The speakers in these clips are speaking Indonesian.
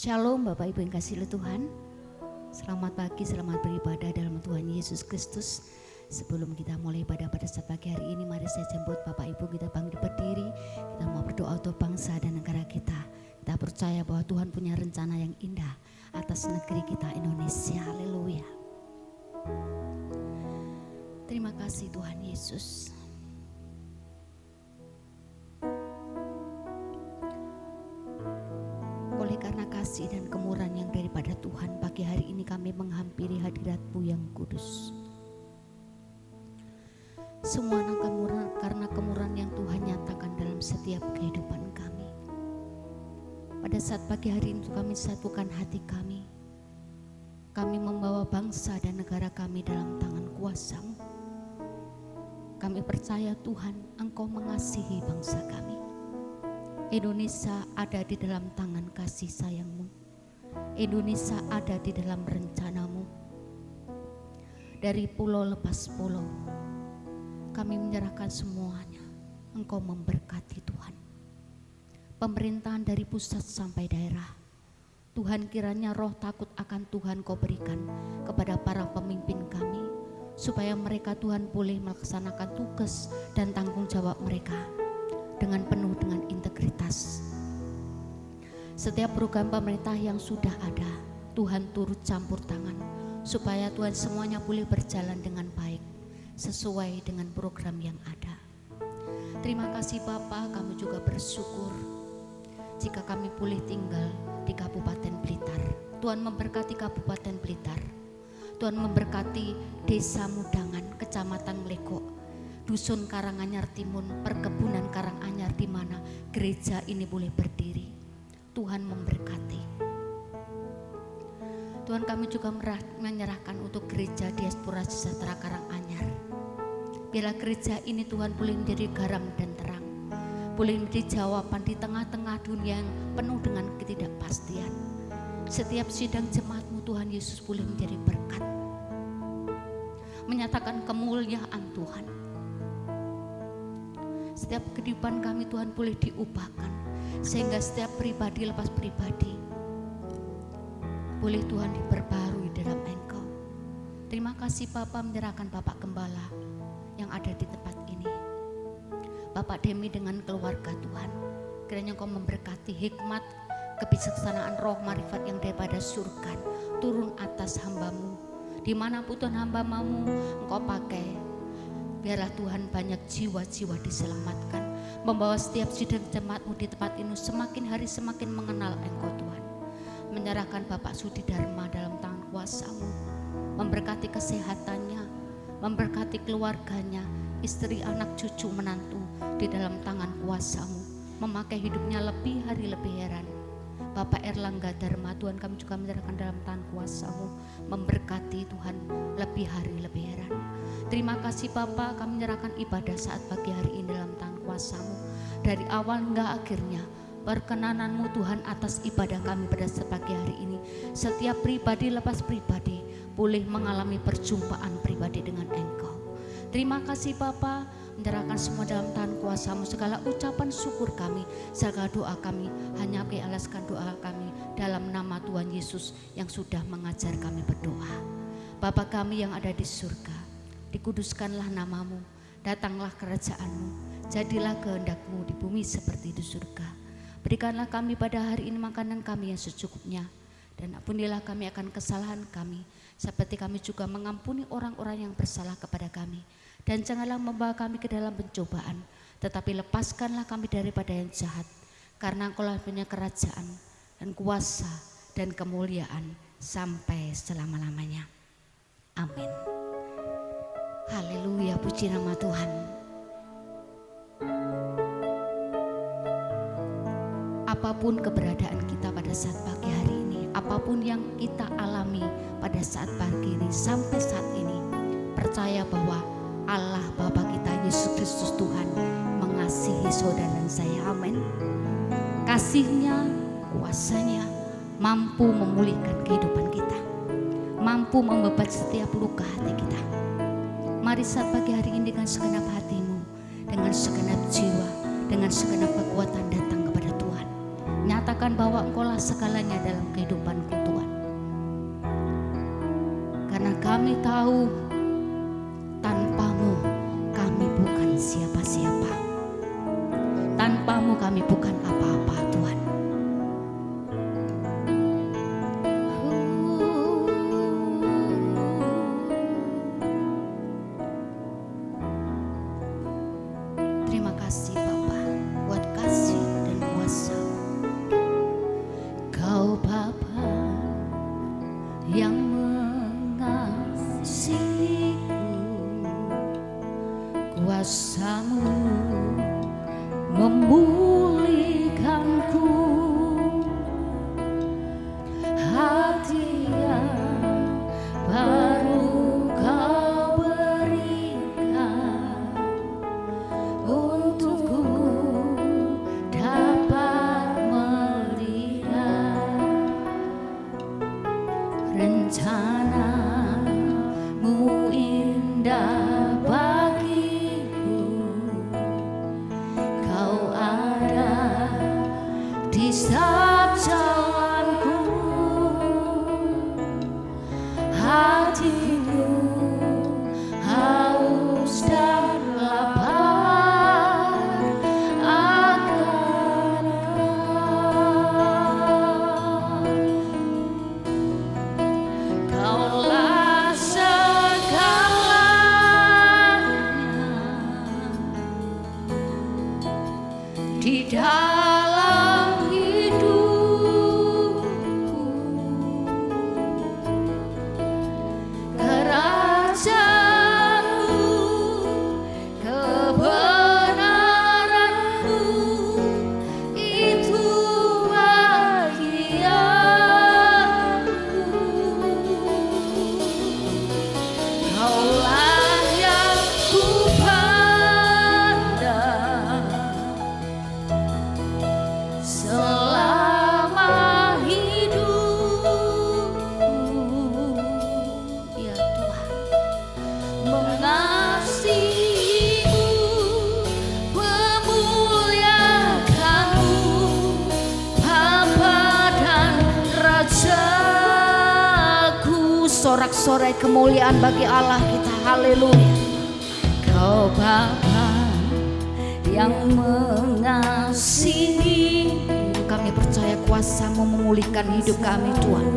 Shalom Bapak Ibu yang kasih oleh Tuhan. Selamat pagi, selamat beribadah dalam Tuhan Yesus Kristus. Sebelum kita mulai ibadah pada saat pagi hari ini, mari saya jemput Bapak Ibu kita bangkit berdiri. Kita mau berdoa untuk bangsa dan negara kita. Kita percaya bahwa Tuhan punya rencana yang indah atas negeri kita Indonesia. Haleluya. Terima kasih Tuhan Yesus. Oleh karena kasih dan kemurahan yang daripada Tuhan, pagi hari ini kami menghampiri hadirat-Mu yang kudus. Semua karena kemurahan yang Tuhan nyatakan dalam setiap kehidupan kami. Pada saat pagi hari ini kami satukan hati kami. Kami membawa bangsa dan negara kami dalam tangan kuasa-Mu. Kami percaya Tuhan, Engkau mengasihi bangsa kami. Indonesia ada di dalam tangan kasih sayang-Mu. Indonesia ada di dalam rencana-Mu. Dari pulau lepas pulau, kami menyerahkan semuanya. Engkau memberkati Tuhan. Pemerintahan dari pusat sampai daerah. Tuhan, kiranya roh takut akan Tuhan Kau berikan kepada para pemimpin kami, supaya mereka Tuhan boleh melaksanakan tugas dan tanggung jawab mereka dengan penuh dengan integritas. Setiap program pemerintah yang sudah ada, Tuhan turut campur tangan supaya Tuhan semuanya boleh berjalan dengan baik sesuai dengan program yang ada. Terima kasih Bapa, kami juga bersyukur jika kami boleh tinggal di Kabupaten Blitar. Tuhan memberkati Kabupaten Blitar. Tuhan memberkati Desa Mudangan, Kecamatan Mlekok, Dusun Karanganyar Timun, Perkebunan Karanganyar, di mana gereja ini boleh berdiri. Tuhan memberkati. Tuhan, kami juga menyerahkan untuk gereja Diaspora Sejahtera Karanganyar. Biarlah gereja ini Tuhan boleh menjadi garam dan terang, boleh menjadi jawaban di tengah-tengah dunia yang penuh dengan ketidakpastian. Setiap sidang jemaat-Mu Tuhan Yesus boleh menjadi berkat, menyatakan kemuliaan Tuhan. Setiap kehidupan kami Tuhan boleh diubahkan, sehingga setiap pribadi lepas pribadi boleh Tuhan diperbarui dalam Engkau. Terima kasih Bapa, menyerahkan Bapak Gembala yang ada di tempat ini, Bapak Demi dengan keluarga Tuhan. Kiranya Engkau memberkati hikmat, kebijaksanaan, roh marifat yang daripada surga turun atas hamba-Mu. Dimanapun Tuhan hamba-Mu Engkau pakai, biarlah Tuhan banyak jiwa-jiwa diselamatkan. Membawa setiap sidang jemaat-Mu di tempat ini semakin hari semakin mengenal Engkau Tuhan. Menyerahkan Bapak Sudi Dharma dalam tangan kuasa-Mu. Memberkati kesehatannya, memberkati keluarganya, istri, anak, cucu, menantu di dalam tangan kuasa-Mu. Memakai hidupnya lebih hari lebih heran. Bapak Erlangga Dharma, Tuhan kami juga menyerahkan dalam tangan kuasa-Mu. Memberkati Tuhan lebih hari lebih heran. Terima kasih Bapa, kami menyerahkan ibadah saat pagi hari ini dalam tangan kuasa-Mu. Dari awal hingga akhirnya, perkenanan-Mu Tuhan atas ibadah kami pada saat pagi hari ini. Setiap pribadi lepas pribadi boleh mengalami perjumpaan pribadi dengan Engkau. Terima kasih Bapa, menyerahkan semua dalam tangan kuasa-Mu. Segala ucapan syukur kami, segala doa kami, hanya kami alaskan doa kami dalam nama Tuhan Yesus yang sudah mengajar kami berdoa. Bapa kami yang ada di surga, dikuduskanlah nama-Mu, datanglah kerajaan-Mu, jadilah kehendak-Mu di bumi seperti di surga. Berikanlah kami pada hari ini makanan kami yang secukupnya, dan ampunilah kami akan kesalahan kami, seperti kami juga mengampuni orang-orang yang bersalah kepada kami. Dan janganlah membawa kami ke dalam pencobaan, tetapi lepaskanlah kami daripada yang jahat, karena Engkau-lah punya kerajaan dan kuasa dan kemuliaan sampai selama-lamanya. Amin. Haleluya, puji nama Tuhan. Apapun keberadaan kita pada saat pagi hari ini, apapun yang kita alami pada saat pagi ini sampai saat ini, percaya bahwa Allah Bapa kita Yesus Kristus Tuhan mengasihi saudara dan saya. Amin. Kasih-Nya, kuasa-Nya mampu memulihkan kehidupan kita, mampu membebas setiap luka hati kita. Mari saat pagi hari ini dengan segenap hatimu, dengan segenap jiwa, dengan segenap kekuatan datang kepada Tuhan. Nyatakan bahwa Engkau-lah segalanya dalam kehidupan tahu tanpamu kami bukan siapa-siapa. Tanpamu kami bukan apa-apa, Tuhan. Terima kasih Bapa buat kasih dan kuasa. Kau Bapa yang mengasihiku, kuasa-Mu memulihkanku, hati yang baru Kau berikan untukku dapat melihat rencana-Mu indah bagiku. Kau ada di setiap jalanku, hatiku haus dan lapar akan Kau. Kaulah segalanya di dalam hidupku. Kerajaan-Mu, kebenaran-Mu, itu bahagiaku. Kaulah yang kupandang selama hidupku. Ya Tuhan, mengasihi-Mu, memuliakan-Mu, Bapa dan Rajaku. Sorak-sorai kemuliaan bagi Allah kita, haleluya. Kau Bapa yang mengasihi, kami percaya kuasa-Mu memulihkan hidup kami Tuhan.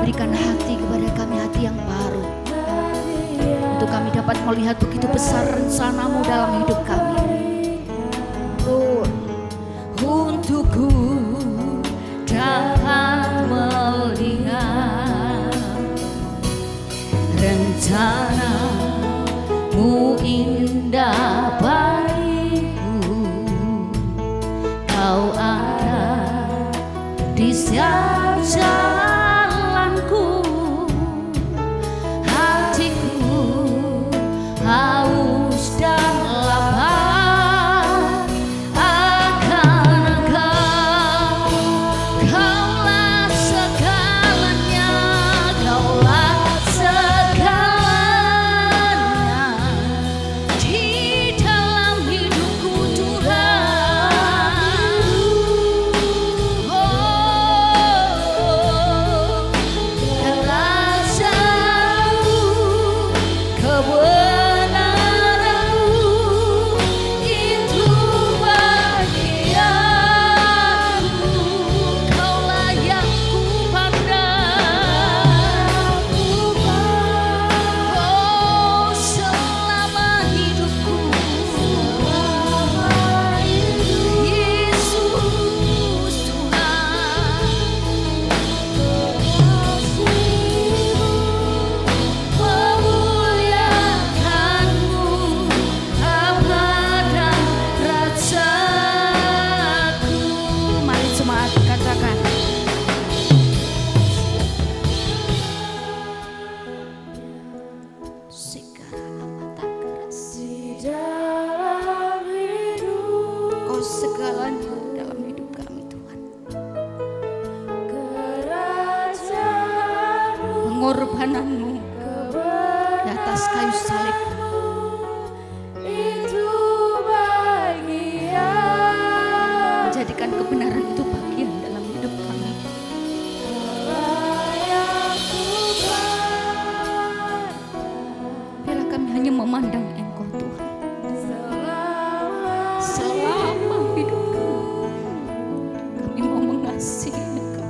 Berikan hati kepada kami, hati yang baru, untuk kami dapat melihat begitu besar rencana-Mu dalam hidup kami. Oh, untukku dapat melihat rencana-Mu indah bagiku. Kau ada di setiap jalanku, hatiku haus dan lapar akan Kau. Kaulah segalanya, Kaulah segalanya di dalam hidupku Tuhan. Oh, kerajaan-Mu, kebenaran-Mu, itu bahagiaku. Kaulah yang kupandang, oh selama hidupku. Yesus Tuhan, memuliakan-Mu, Bapa dan Rajaku. Mari jemaat katakan, segala mata keras, Kau segalanya dalam hidup kami Tuhan. Pengorbanan-Mu di atas kayu salib, menjadikan kebenaran itu bagian dalam hidup kami. selama hidup kami mau mengasihi Engkau.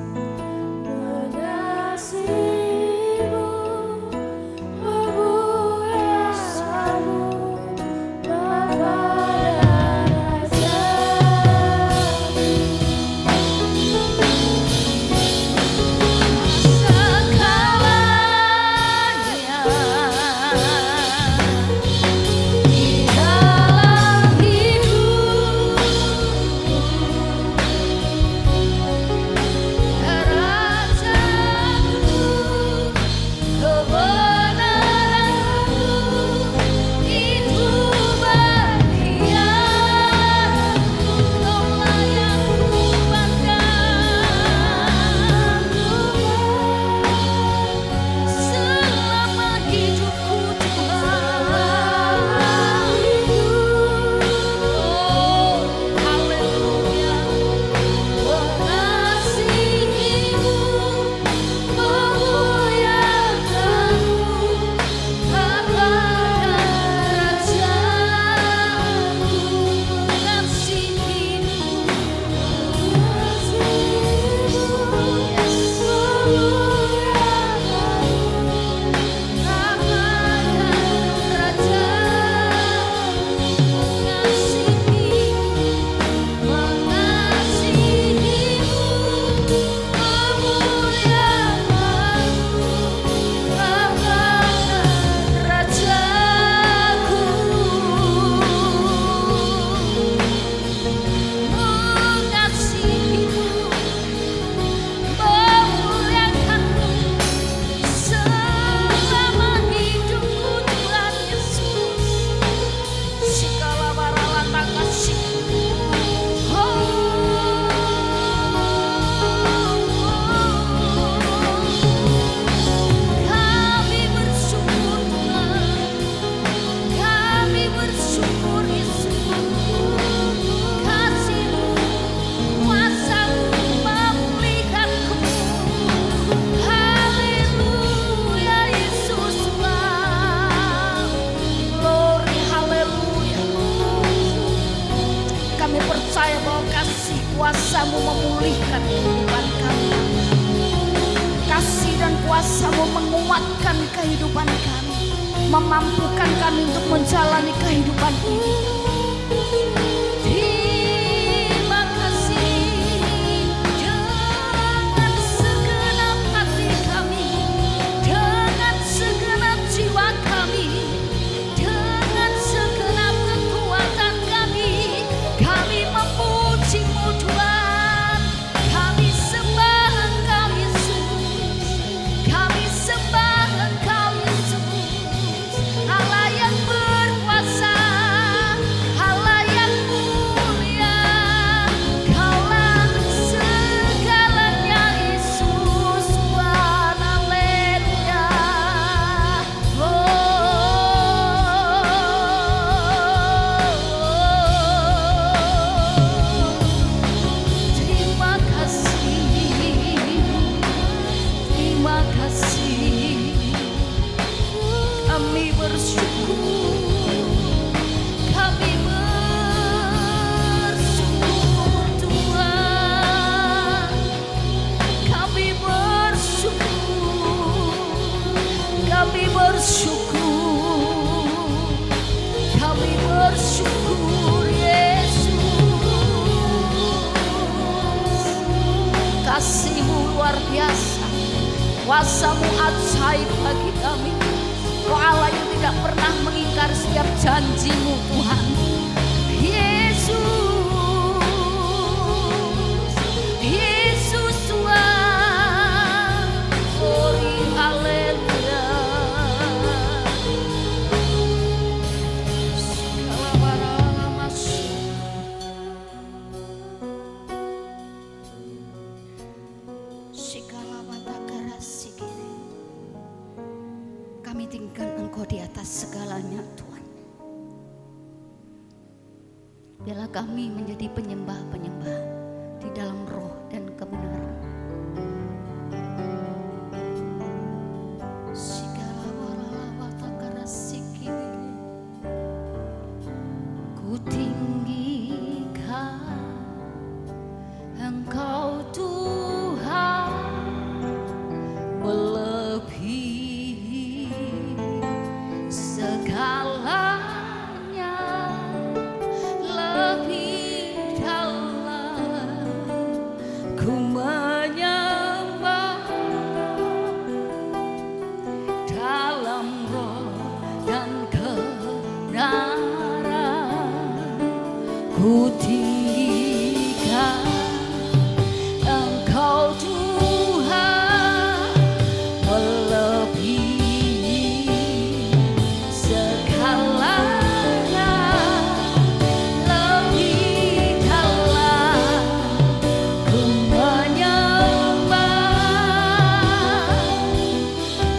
Kuasa-Mu memulihkan kehidupan kami. Kasih dan kuasa-Mu menguatkan kehidupan kami, memampukan kami untuk menjalani kehidupan ini. Terima kasih dengan segenap hati kami, dengan segenap jiwa kami, dengan segenap kekuatan kami. Kami memuji-Mu Tuhan, kami sembah Engkau Yesus, kami sembah Engkau Yesus, Allah yang berkuasa, Allah yang mulia, Kaulah segalanya Yesus, Tuhan, haleluya. Terima kasih, kami bersyukur, kami bersyukur Tuhan, kami bersyukur, kami bersyukur, kami bersyukur Yesus. Kasih-Mu luar biasa, kuasa-Mu ajaib bagi kami. Kau Allah yang tidak pernah mengingkar setiap janji-Mu Tuhan. Yesus, Yesus Tuhan, glory haleluya. Segala barang masuk. Kami tinggikan Engkau di atas segalanya Tuhan. Biarlah kami menjadi penyembah-penyembah di dalam roh dan kebenaran. Segala barang ku tinggi ku tinggikan Engkau Tuhan melebihi segalanya, lebih dalam ku menyembah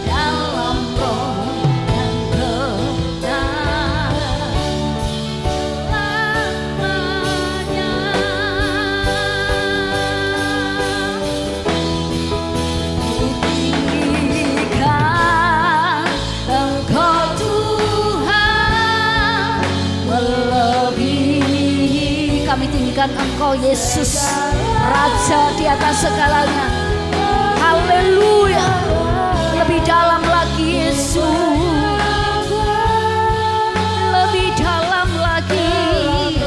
dalam roh dan kebenaran selamanya. Ku tinggikan Engkau Tuhan melebihi. Kami tinggikan Engkau Yesus, Raja di atas segalanya. Haleluya. Lebih dalam lagi Yesus, lebih dalam lagi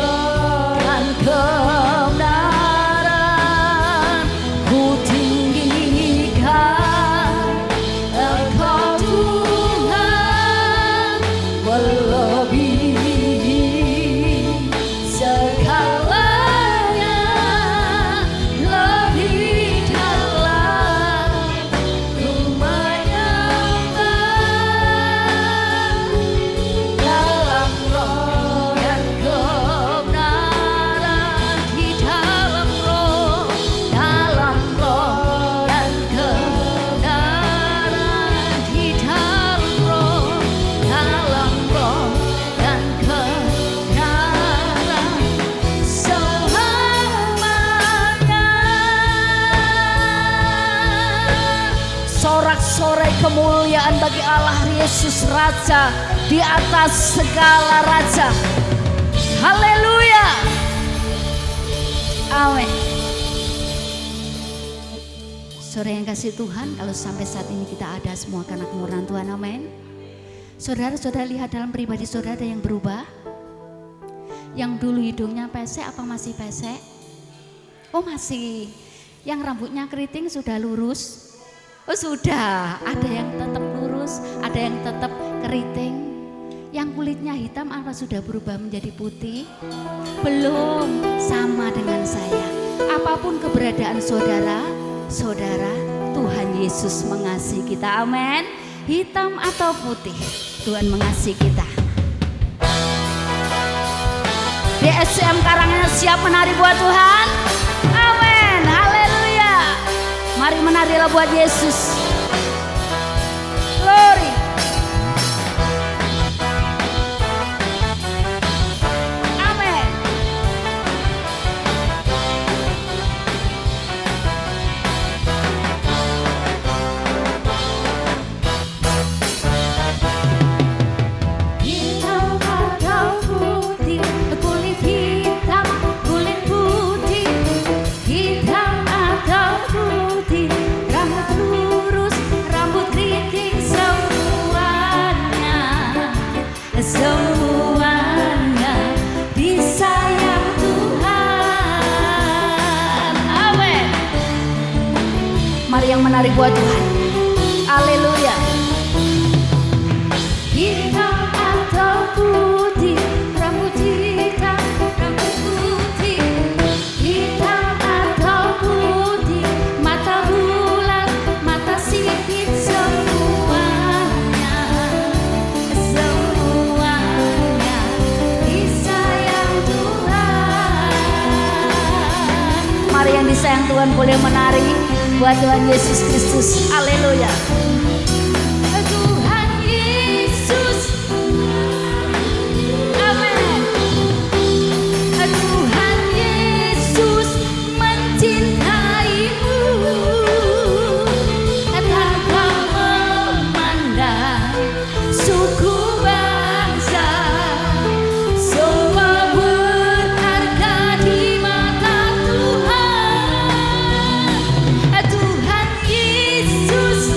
dan kebenaran ku tinggikan Engkau Tuhan melebihi segalanya, lebih dalam ku menyembah dalam roh dan kebenaran, di dalam roh dan kebenaran, di dalam roh dan kebenaran selamanya. Sorak-sorai kemuliaan bagi Allah Yesus, Raja di atas segala raja. Haleluya. Amin. Saudara yang kasih Tuhan, kalau sampai saat ini kita ada semua karena kemurahan Tuhan, amin. Saudara-saudara lihat dalam pribadi saudara ada yang berubah? Yang dulu hidungnya pesek apa masih pesek? Oh masih. Yang rambutnya keriting sudah lurus? Oh sudah. Ada yang tetap lurus, ada yang tetap keriting. Yang kulitnya hitam apa sudah berubah menjadi putih? Belum, sama dengan saya. Apapun keberadaan saudara, Tuhan Yesus mengasihi kita, amin. Hitam atau putih, Tuhan mengasihi kita. DSM Karanganyar siap menari buat Tuhan, amin, haleluya. Mari menarilah buat Yesus. Glory. Amin. Hitam atau putih, kulit hitam, kulit putih. Hitam atau putih, rambut lurus, rambut keriting, semuanya disayang Tuhan, amin. Mari yang menari buat Tuhan, haleluya. Hitam atau putih, rambut hitam, rambut putih. Hitam atau putih, mata bulat, mata sipit, semuanya disayang Tuhan. Mari yang disayang Tuhan boleh menari buat Tuhan Yesus Kristus, haleluya. Tuhan Yesus, amin. Tuhan Yesus mencintaimu tanpa memandang suku bangsa. Semua berharga di mata Tuhan. Tuhan Yesus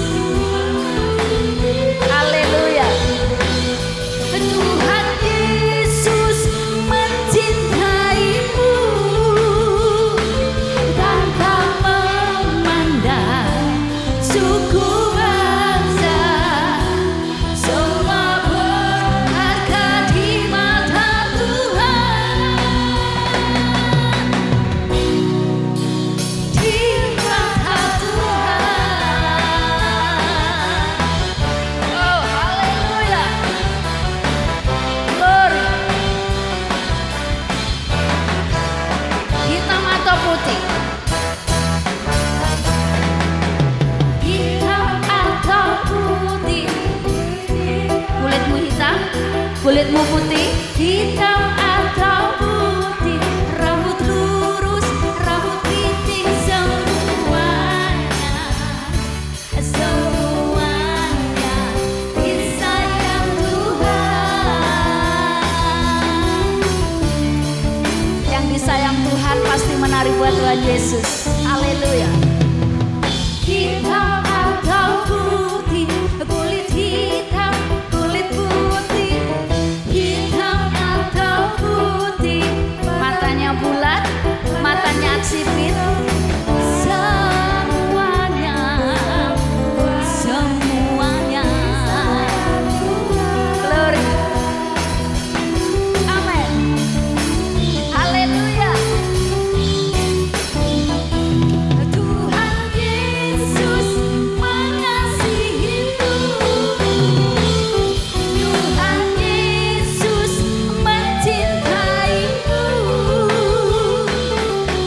Kulitmu putih, hitam atau putih, rambut lurus, rambut keriting, semuanya disayang Tuhan. Yang disayang Tuhan pasti menari buat Tuhan Yesus. Haleluya. Hitam atau putih, kulit hitam, kulit putih, hitam atau putih, matanya bulat, matanya sipit, semuanya, semuanya. Glory. Amin. Haleluya. Tuhan Yesus mengasihimu. Tuhan Yesus mencintaimu.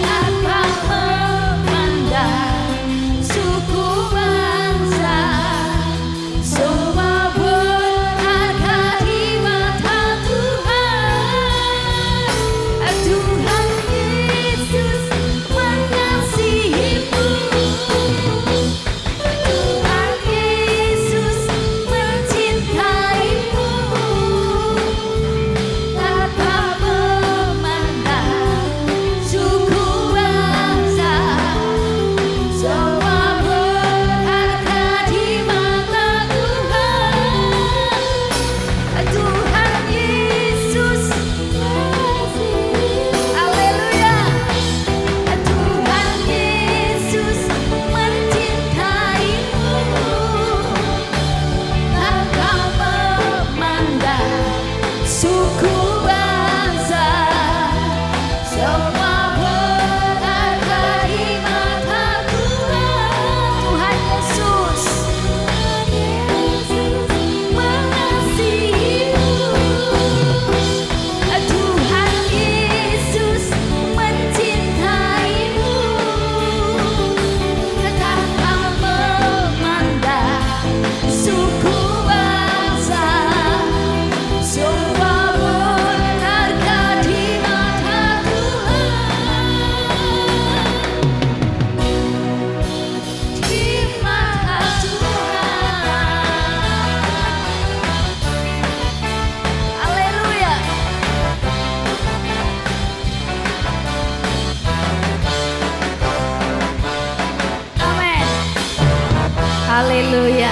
Tanpa memandang suku bangsa, semua berharga di mata Tuhan. Tuhan Yesus mengasihimu. Tuhan Yesus mencintaimu. Tanpa memandang suku bangsa, semua berharga di mata Tuhan. Tuhan Yesus mengasihimu. Haleluya. Tuhan Yesus mencintaimu. Tanpa memandang suku bangsa, semua berharga di mata Tuhan. Tuhan Yesus mengasihimu. Tuhan Yesus mencintaimu. Tanpa memandang suku bangsa, semua berharga di mata Tuhan. Di mata Tuhan. Haleluya. Amin. Haleluya.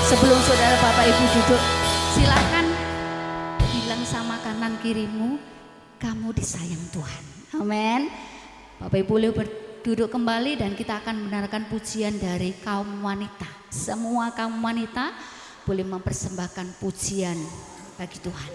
Sebelum saudara Bapak Ibu duduk, silakan bilang sama kanan kirimu, kamu disayang Tuhan. Amin. Bapak Ibu boleh duduk kembali dan kita akan mendengarkan pujian dari kaum wanita. Semua kaum wanita boleh mempersembahkan pujian bagi Tuhan.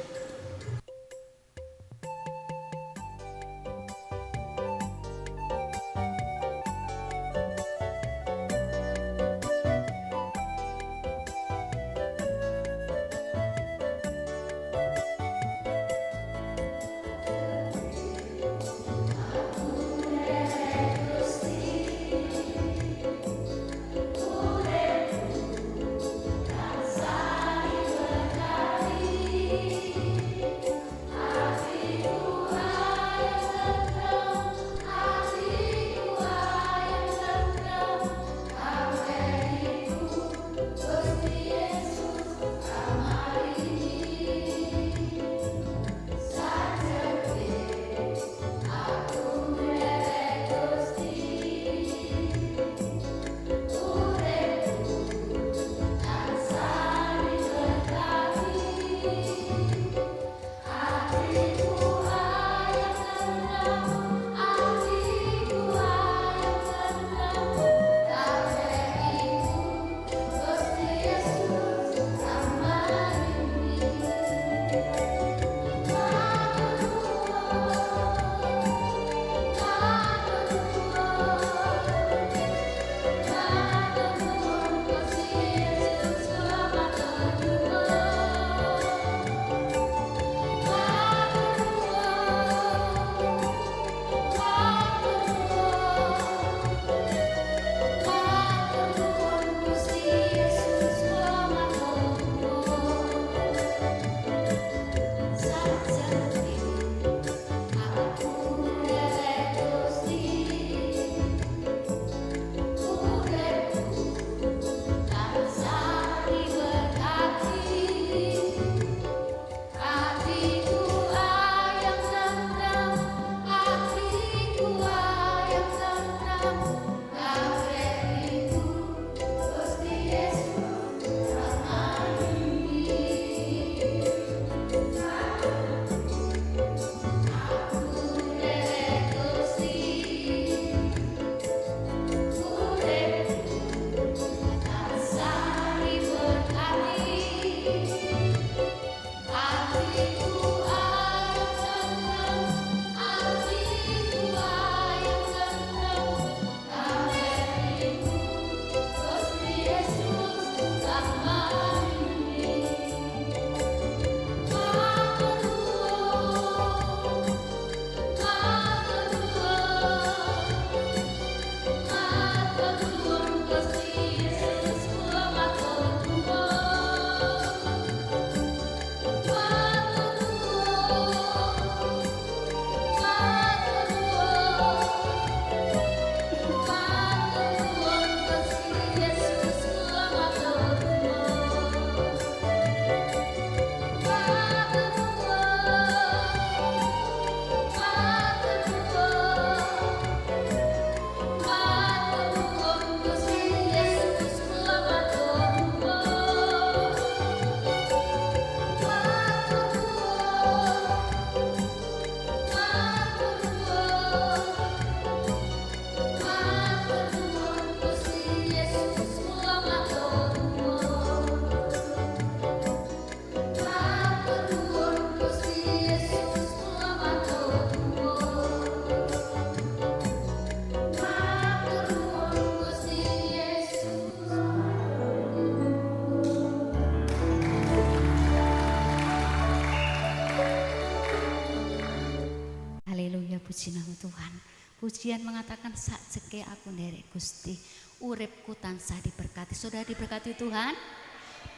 puji nama Tuhan. Pujian mengatakan sakjeke aku nderek Gusti, uripku tansah diberkati. Sudah diberkati Tuhan.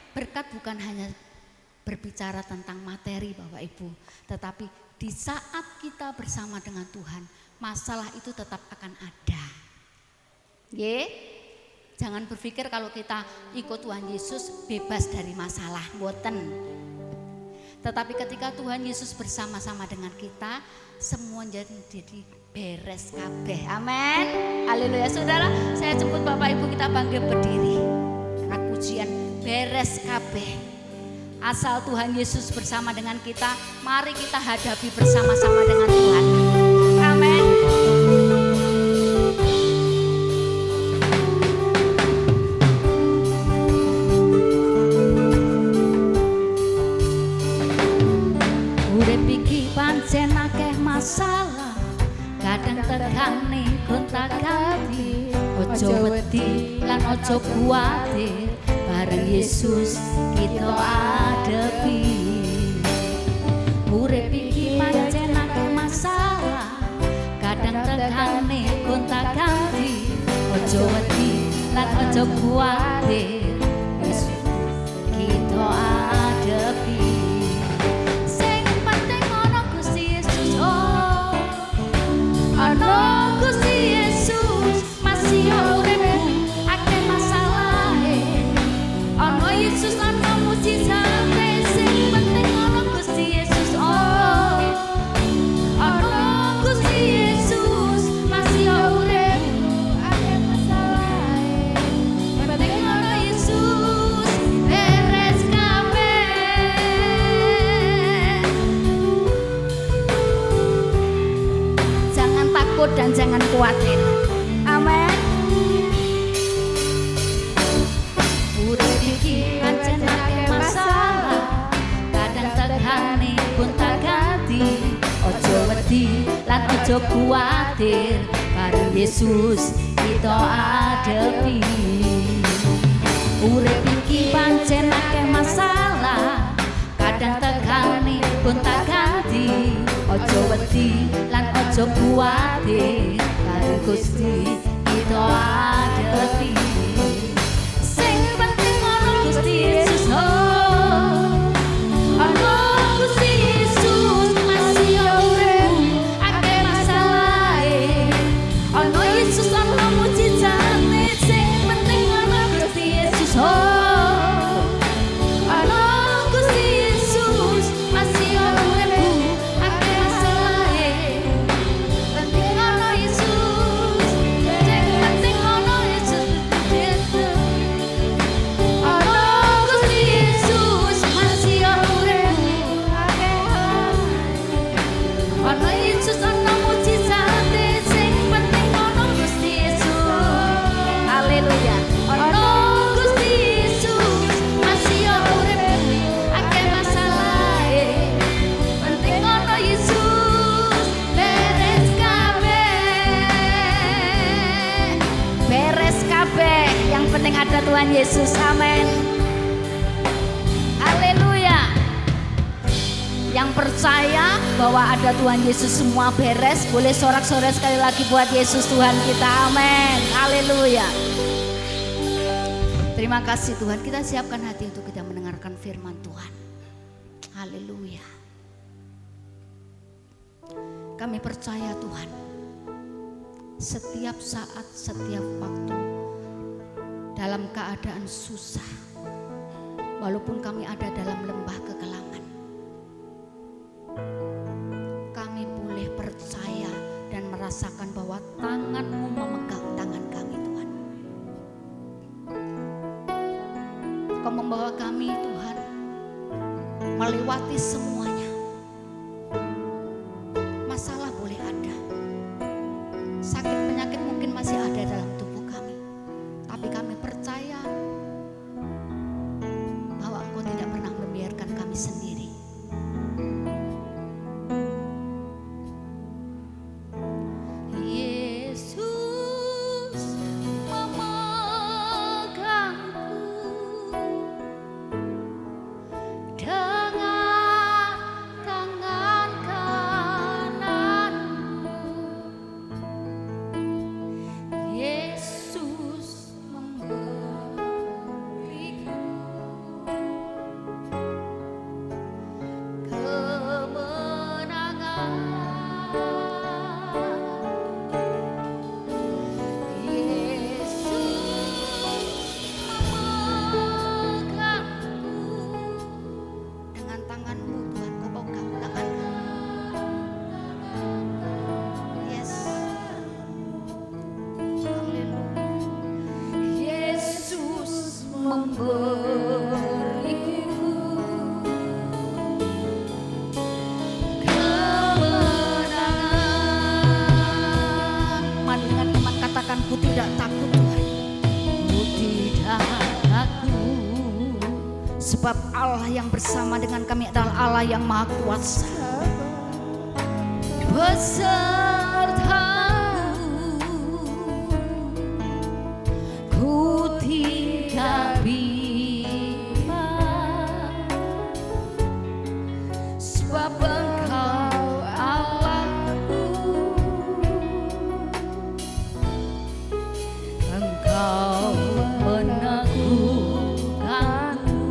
Berkat bukan hanya berbicara tentang materi Bapak Ibu, tetapi di saat kita bersama dengan Tuhan, masalah itu tetap akan ada. Ye? Jangan berpikir kalau kita ikut Tuhan Yesus bebas dari masalah, mboten. Tetapi ketika Tuhan Yesus bersama-sama dengan kita, semua jadi beres kabeh. Amin. Haleluya. Saudara, saya jemput Bapak Ibu kita bangkit berdiri. Angkat pujian beres kabeh. Asal Tuhan Yesus bersama dengan kita, mari kita hadapi bersama-sama dengan Tuhan. Amin. Urip iki pancen akeh masalah, kadang tegane gonta-ganti. Ojo wedi lan ojo kuwatir, bareng Yesus kita adepi. Urip iki pancen akeh masalah, kadang tegane gonta-ganti. Ojo wedi lan ojo kuwatir, Yesus kita adepi. Ana Gusti Yesus masih urip, akeh masalahe. Ana Yesus ana mujizate, sing penting ana Gusti Yesus. Ana Gusti Yesus masih urip, akeh masalahe. Penting ana Yesus, beres kabeh. Takut dan jangan khawatir. Amin. Urip iki pancen akeh masalah, kadang tegane gonta-ganti. Ojo wedi lan ojo kuwatir, bareng Yesus kita adepi. Urip iki pancen akeh masalah, kadang tegane gonta-ganti. Ojo wedi lan ojo kuwatir, bareng Gusti kita adepi. Sing penting ana Gusti Yesus. Ana Gusti Yesus masih urip, akeh masalahe. Ana Yesus ana mujizate, sing penting ana Gusti Yesus. Ana Gusti Yesus masih urip. Penting ada Tuhan Yesus. Amin. Haleluya. Yang percaya bahwa ada Tuhan Yesus semua beres, boleh sorak-sorai sekali lagi buat Yesus Tuhan kita. Amin. Haleluya. Terima kasih Tuhan. Kita siapkan hati untuk kita mendengarkan firman Tuhan. Haleluya. Kami percaya Tuhan, setiap saat, setiap waktu, dalam keadaan susah, walaupun kami ada dalam lembah kekelaman, kami boleh percaya dan merasakan bahwa tangan-Mu memegang tangan kami Tuhan. Kau membawa kami Tuhan melewati semuanya. Masalah boleh ada, sakit penyakit mungkin masih ada dalam tubuh kami, tapi kami percaya bahwa Engkau tidak pernah membiarkan kami sendiri. Yesus memegangku dengan Sebab Allah yang bersama dengan kami adalah Allah yang Maha Kuasa. Besertamu ku tidak bimbang, sebab Engkau Allahku, Engkau meneguhkanku,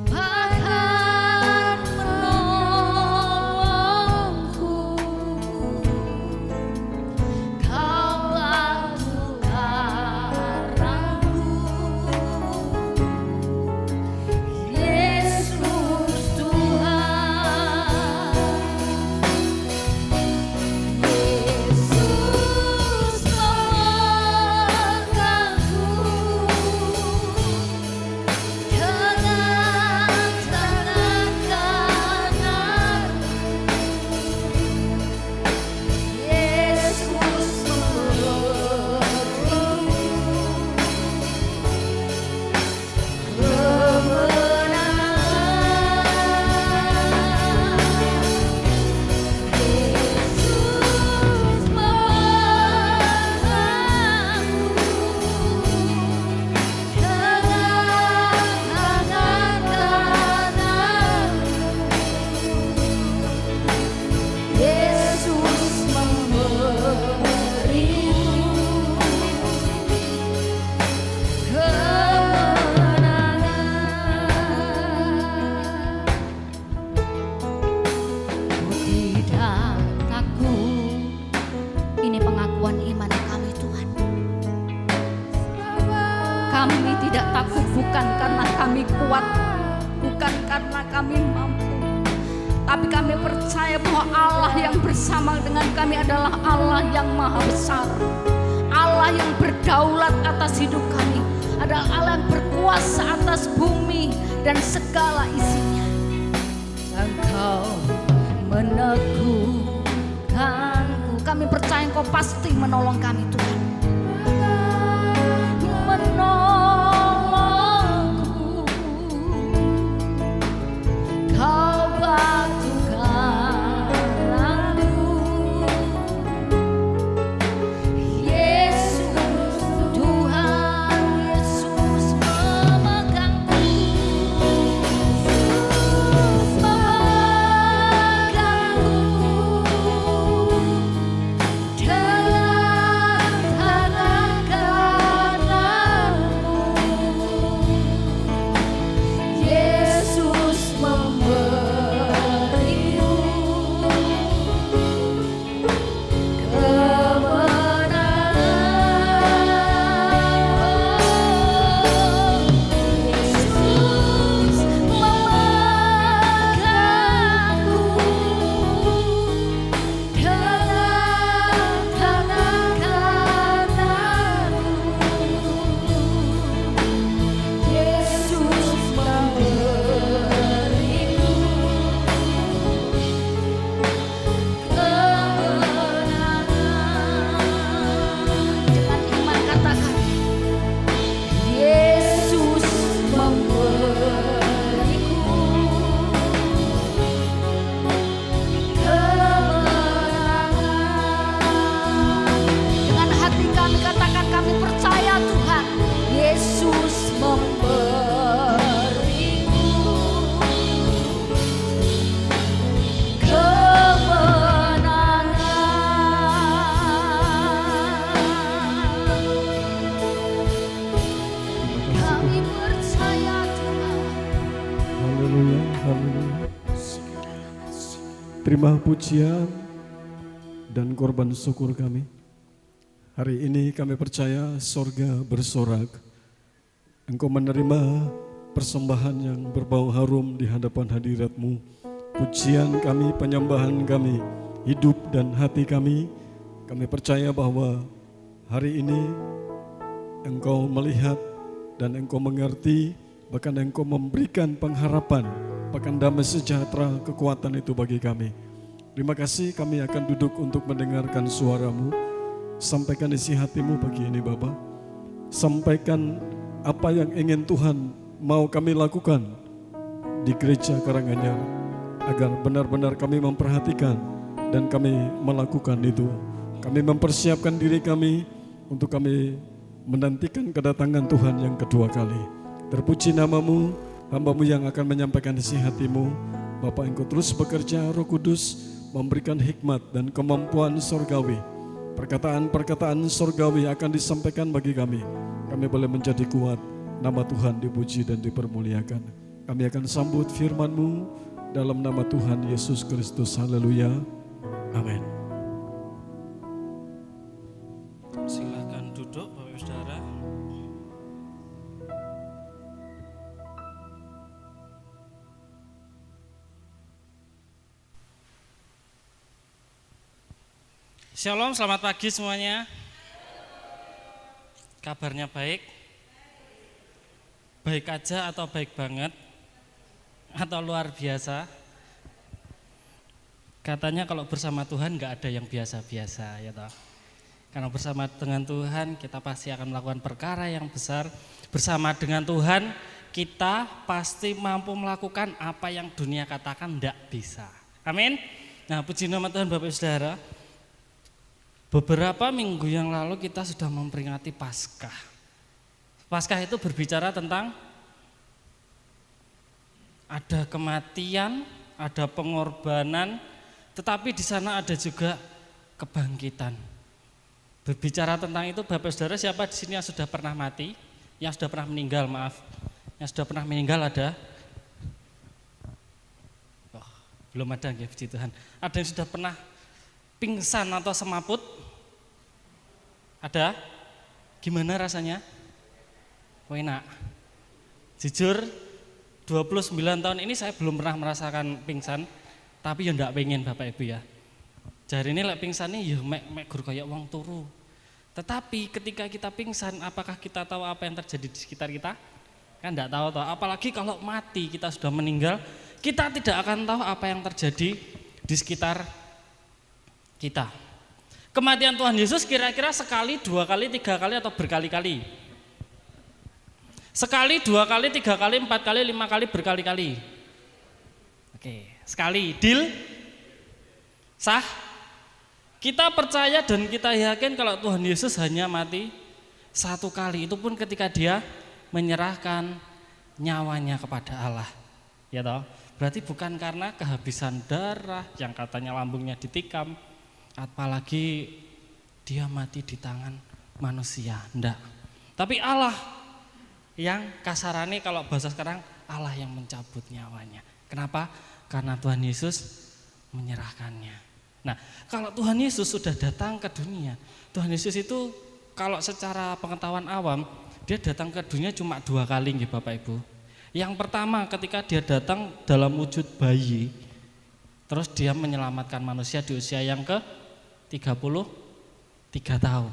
bahkan menolongku. Kaulah tukaranku, Yesus Tuhan. Yesus memegangku dengan tangan kanan. Yesus tidak takut. Ini pengakuan iman kami, Tuhan. Kami tidak takut bukan karena kami kuat, bukan karena kami mampu, tapi kami percaya bahwa Allah yang bersama dengan kami adalah Allah yang Maha Besar. Allah yang berdaulat atas hidup kami, adalah Allah yang berkuasa atas bumi dan segala isinya. Engkau meneguhkanku. Kami percaya Engkau pasti menolong kami, Tuhan. Menolongku, Kau batu karangku, Yesus Tuhan. Yesus memegangku, Terima pujian dan korban syukur kami. Hari ini kami percaya sorga bersorak. Engkau menerima persembahan yang berbau harum di hadapan hadirat-Mu. Pujian kami, penyembahan kami, hidup dan hati kami. Kami percaya bahwa hari ini Engkau melihat dan Engkau mengerti, bahkan Engkau memberikan pengharapan, bahkan damai sejahtera, kekuatan itu bagi kami. Terima kasih, kami akan duduk untuk mendengarkan suara-Mu. Sampaikan isi hati-Mu pagi ini Bapa. Sampaikan apa yang ingin Tuhan mau kami lakukan di gereja Karanganyar, agar benar-benar kami memperhatikan dan kami melakukan itu. Kami mempersiapkan diri kami untuk kami menantikan kedatangan Tuhan yang kedua kali. Terpuji namamu, hamba-Mu yang akan menyampaikan isi hati-Mu. Bapa, Engkau terus bekerja, Roh Kudus memberikan hikmat dan kemampuan sorgawi. Perkataan-perkataan sorgawi akan disampaikan bagi kami. Kami boleh menjadi kuat, nama Tuhan dipuji dan dipermuliakan. Kami akan sambut firman-Mu dalam nama Tuhan Yesus Kristus. Haleluya. Amin. Silakan duduk Bapak Saudara. Shalom, selamat pagi semuanya. Kabarnya baik? Baik aja atau baik banget? Atau luar biasa? Katanya kalau bersama Tuhan gak ada yang biasa-biasa, ya toh. Karena bersama dengan Tuhan kita pasti akan melakukan perkara yang besar. Bersama dengan Tuhan kita pasti mampu melakukan apa yang dunia katakan tidak bisa. Amin. Nah, puji nama Tuhan Bapak Saudara. Beberapa minggu yang lalu kita sudah memperingati Paskah. Paskah itu berbicara tentang ada kematian, ada pengorbanan, tetapi di sana ada juga kebangkitan. Berbicara tentang itu, Bapak Saudara, siapa di sini yang sudah pernah mati? Yang sudah pernah meninggal, maaf. Yang sudah pernah meninggal ada? Oh, belum ada, ya puji Tuhan. Ada yang sudah pernah pingsan atau semaput? Ada? Gimana rasanya? Enak. Jujur, 29 tahun ini saya belum pernah merasakan pingsan, tapi ya enggak pengen Bapak Ibu ya. Jari ini lek pingsan nih ya mek gur kayak wong turu. Tetapi ketika kita pingsan, apakah kita tahu apa yang terjadi di sekitar kita? Kan enggak tahu toh. Apalagi kalau mati, kita sudah meninggal, kita tidak akan tahu apa yang terjadi di sekitar kita. Kematian Tuhan Yesus kira-kira sekali, 2 kali, 3 kali atau berkali-kali? Sekali, 2 kali, 3 kali, 4 kali, 5 kali, berkali-kali. Oke, sekali, deal? Sah? Kita percaya dan kita yakin kalau Tuhan Yesus hanya mati 1 kali, itu pun ketika dia menyerahkan nyawanya kepada Allah. Ya toh? Berarti bukan karena kehabisan darah yang katanya lambungnya ditikam, apalagi dia mati di tangan manusia, enggak. Tapi Allah yang kasarannya kalau bahasa sekarang, Allah yang mencabut nyawanya. Kenapa? Karena Tuhan Yesus menyerahkannya. Nah, kalau Tuhan Yesus sudah datang ke dunia, Tuhan Yesus itu kalau secara pengetahuan awam, dia datang ke dunia cuma 2 kali nggih Bapak Ibu. Yang pertama ketika dia datang dalam wujud bayi, terus dia menyelamatkan manusia di usia yang ke-33 tahun.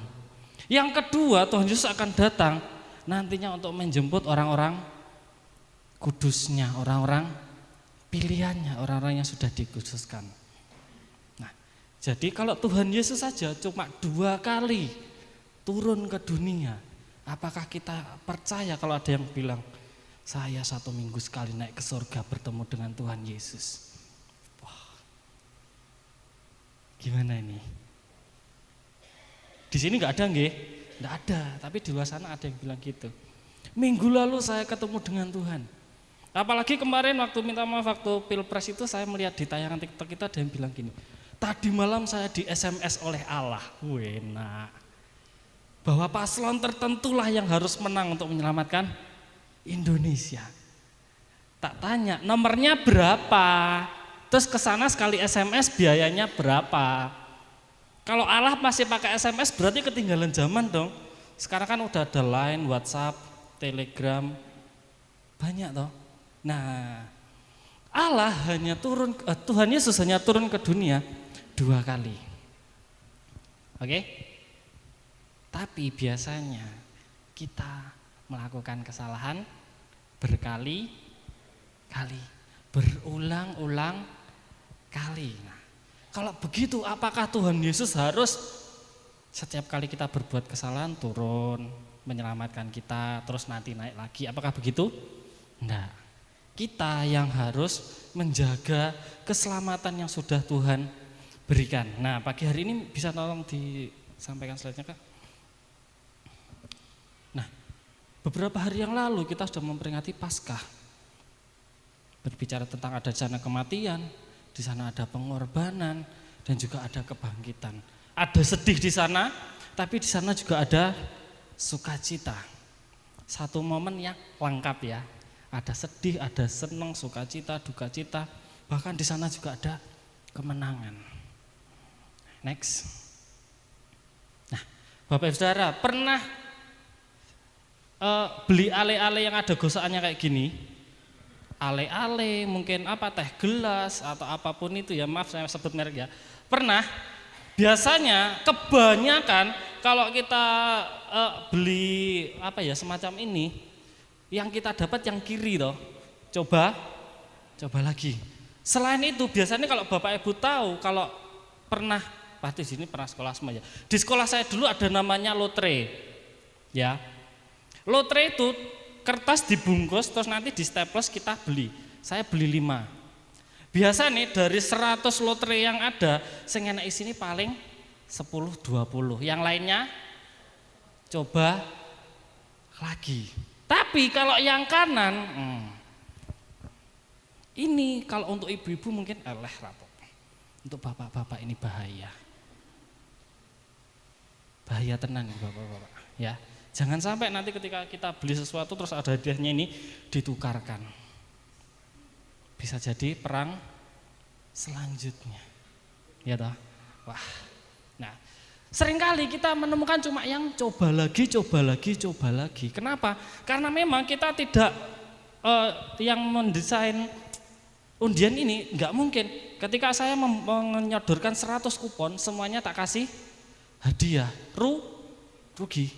Yang kedua, Tuhan Yesus akan datang nantinya untuk menjemput orang-orang kudusnya, orang-orang pilihannya, orang-orang yang sudah dikhususkan. Nah, jadi kalau Tuhan Yesus saja cuma 2 kali turun ke dunia, apakah kita percaya kalau ada yang bilang, saya 1 minggu sekali naik ke surga bertemu dengan Tuhan Yesus? Wah, gimana ini? Di sini nggak ada nggih? Nggak ada, tapi di luar sana ada yang bilang gitu. Minggu lalu saya ketemu dengan Tuhan. Apalagi kemarin waktu minta maaf waktu Pilpres itu saya melihat di tayangan TikTok kita ada yang bilang gini, tadi malam saya di SMS oleh Allah. Enak. Bahwa paslon tertentulah yang harus menang untuk menyelamatkan Indonesia. Tak tanya nomornya berapa, terus kesana sekali SMS biayanya berapa. Kalau Allah masih pakai SMS berarti ketinggalan zaman dong. Sekarang kan udah ada Line, WhatsApp, Telegram, banyak toh. Nah, Allah hanya turun, Tuhan Yesus hanya turun ke dunia 2 kali. Oke? Tapi biasanya kita melakukan kesalahan berkali-kali, berulang-ulang kali. Nah, kalau begitu apakah Tuhan Yesus harus Setiap kali kita berbuat kesalahan turun, menyelamatkan kita, terus nanti naik lagi. Apakah begitu? Enggak. Kita yang harus menjaga keselamatan yang sudah Tuhan berikan. Nah, pagi hari ini bisa tolong disampaikan slide-nya, Kak? Nah, beberapa hari yang lalu kita sudah memperingati Paskah. Berbicara tentang ada di sana kematian, di sana ada pengorbanan, dan juga ada kebangkitan. Ada sedih di sana, tapi di sana juga ada sukacita. Satu momen yang lengkap ya. Ada sedih, ada senang, sukacita, duka cita. Bahkan di sana juga ada kemenangan. Next. Nah, Bapak Ibu Saudara, pernah beli ale-ale yang ada gosaannya kayak gini? Ale-ale, mungkin teh gelas atau apapun itu ya, maaf saya sebut merek ya. Pernah? Biasanya kebanyakan kalau kita beli semacam ini, yang kita dapat yang kiri toh. Coba lagi. Selain itu biasanya kalau Bapak Ibu tahu, kalau pernah, pasti sini pernah sekolah semua ya. Di sekolah saya dulu ada namanya lotre. Ya. Lotre itu kertas dibungkus terus nanti di staples kita beli. Saya beli 5. Biasa nih dari 100 lotre yang ada, sing enak isini paling 10-20. Yang lainnya coba lagi. Tapi kalau yang kanan, ini kalau untuk ibu-ibu mungkin rapot. Untuk bapak-bapak ini bahaya. Bahaya tenan nih bapak-bapak. Ya, jangan sampai nanti ketika kita beli sesuatu terus ada hadiahnya ini ditukarkan. Bisa jadi perang selanjutnya, ya toh. Wah, nah seringkali kita menemukan cuma yang coba lagi. Kenapa? Karena memang kita tidak yang mendesain undian ini nggak mungkin. Ketika saya menyodorkan 100 kupon, semuanya tak kasih hadiah, rugi.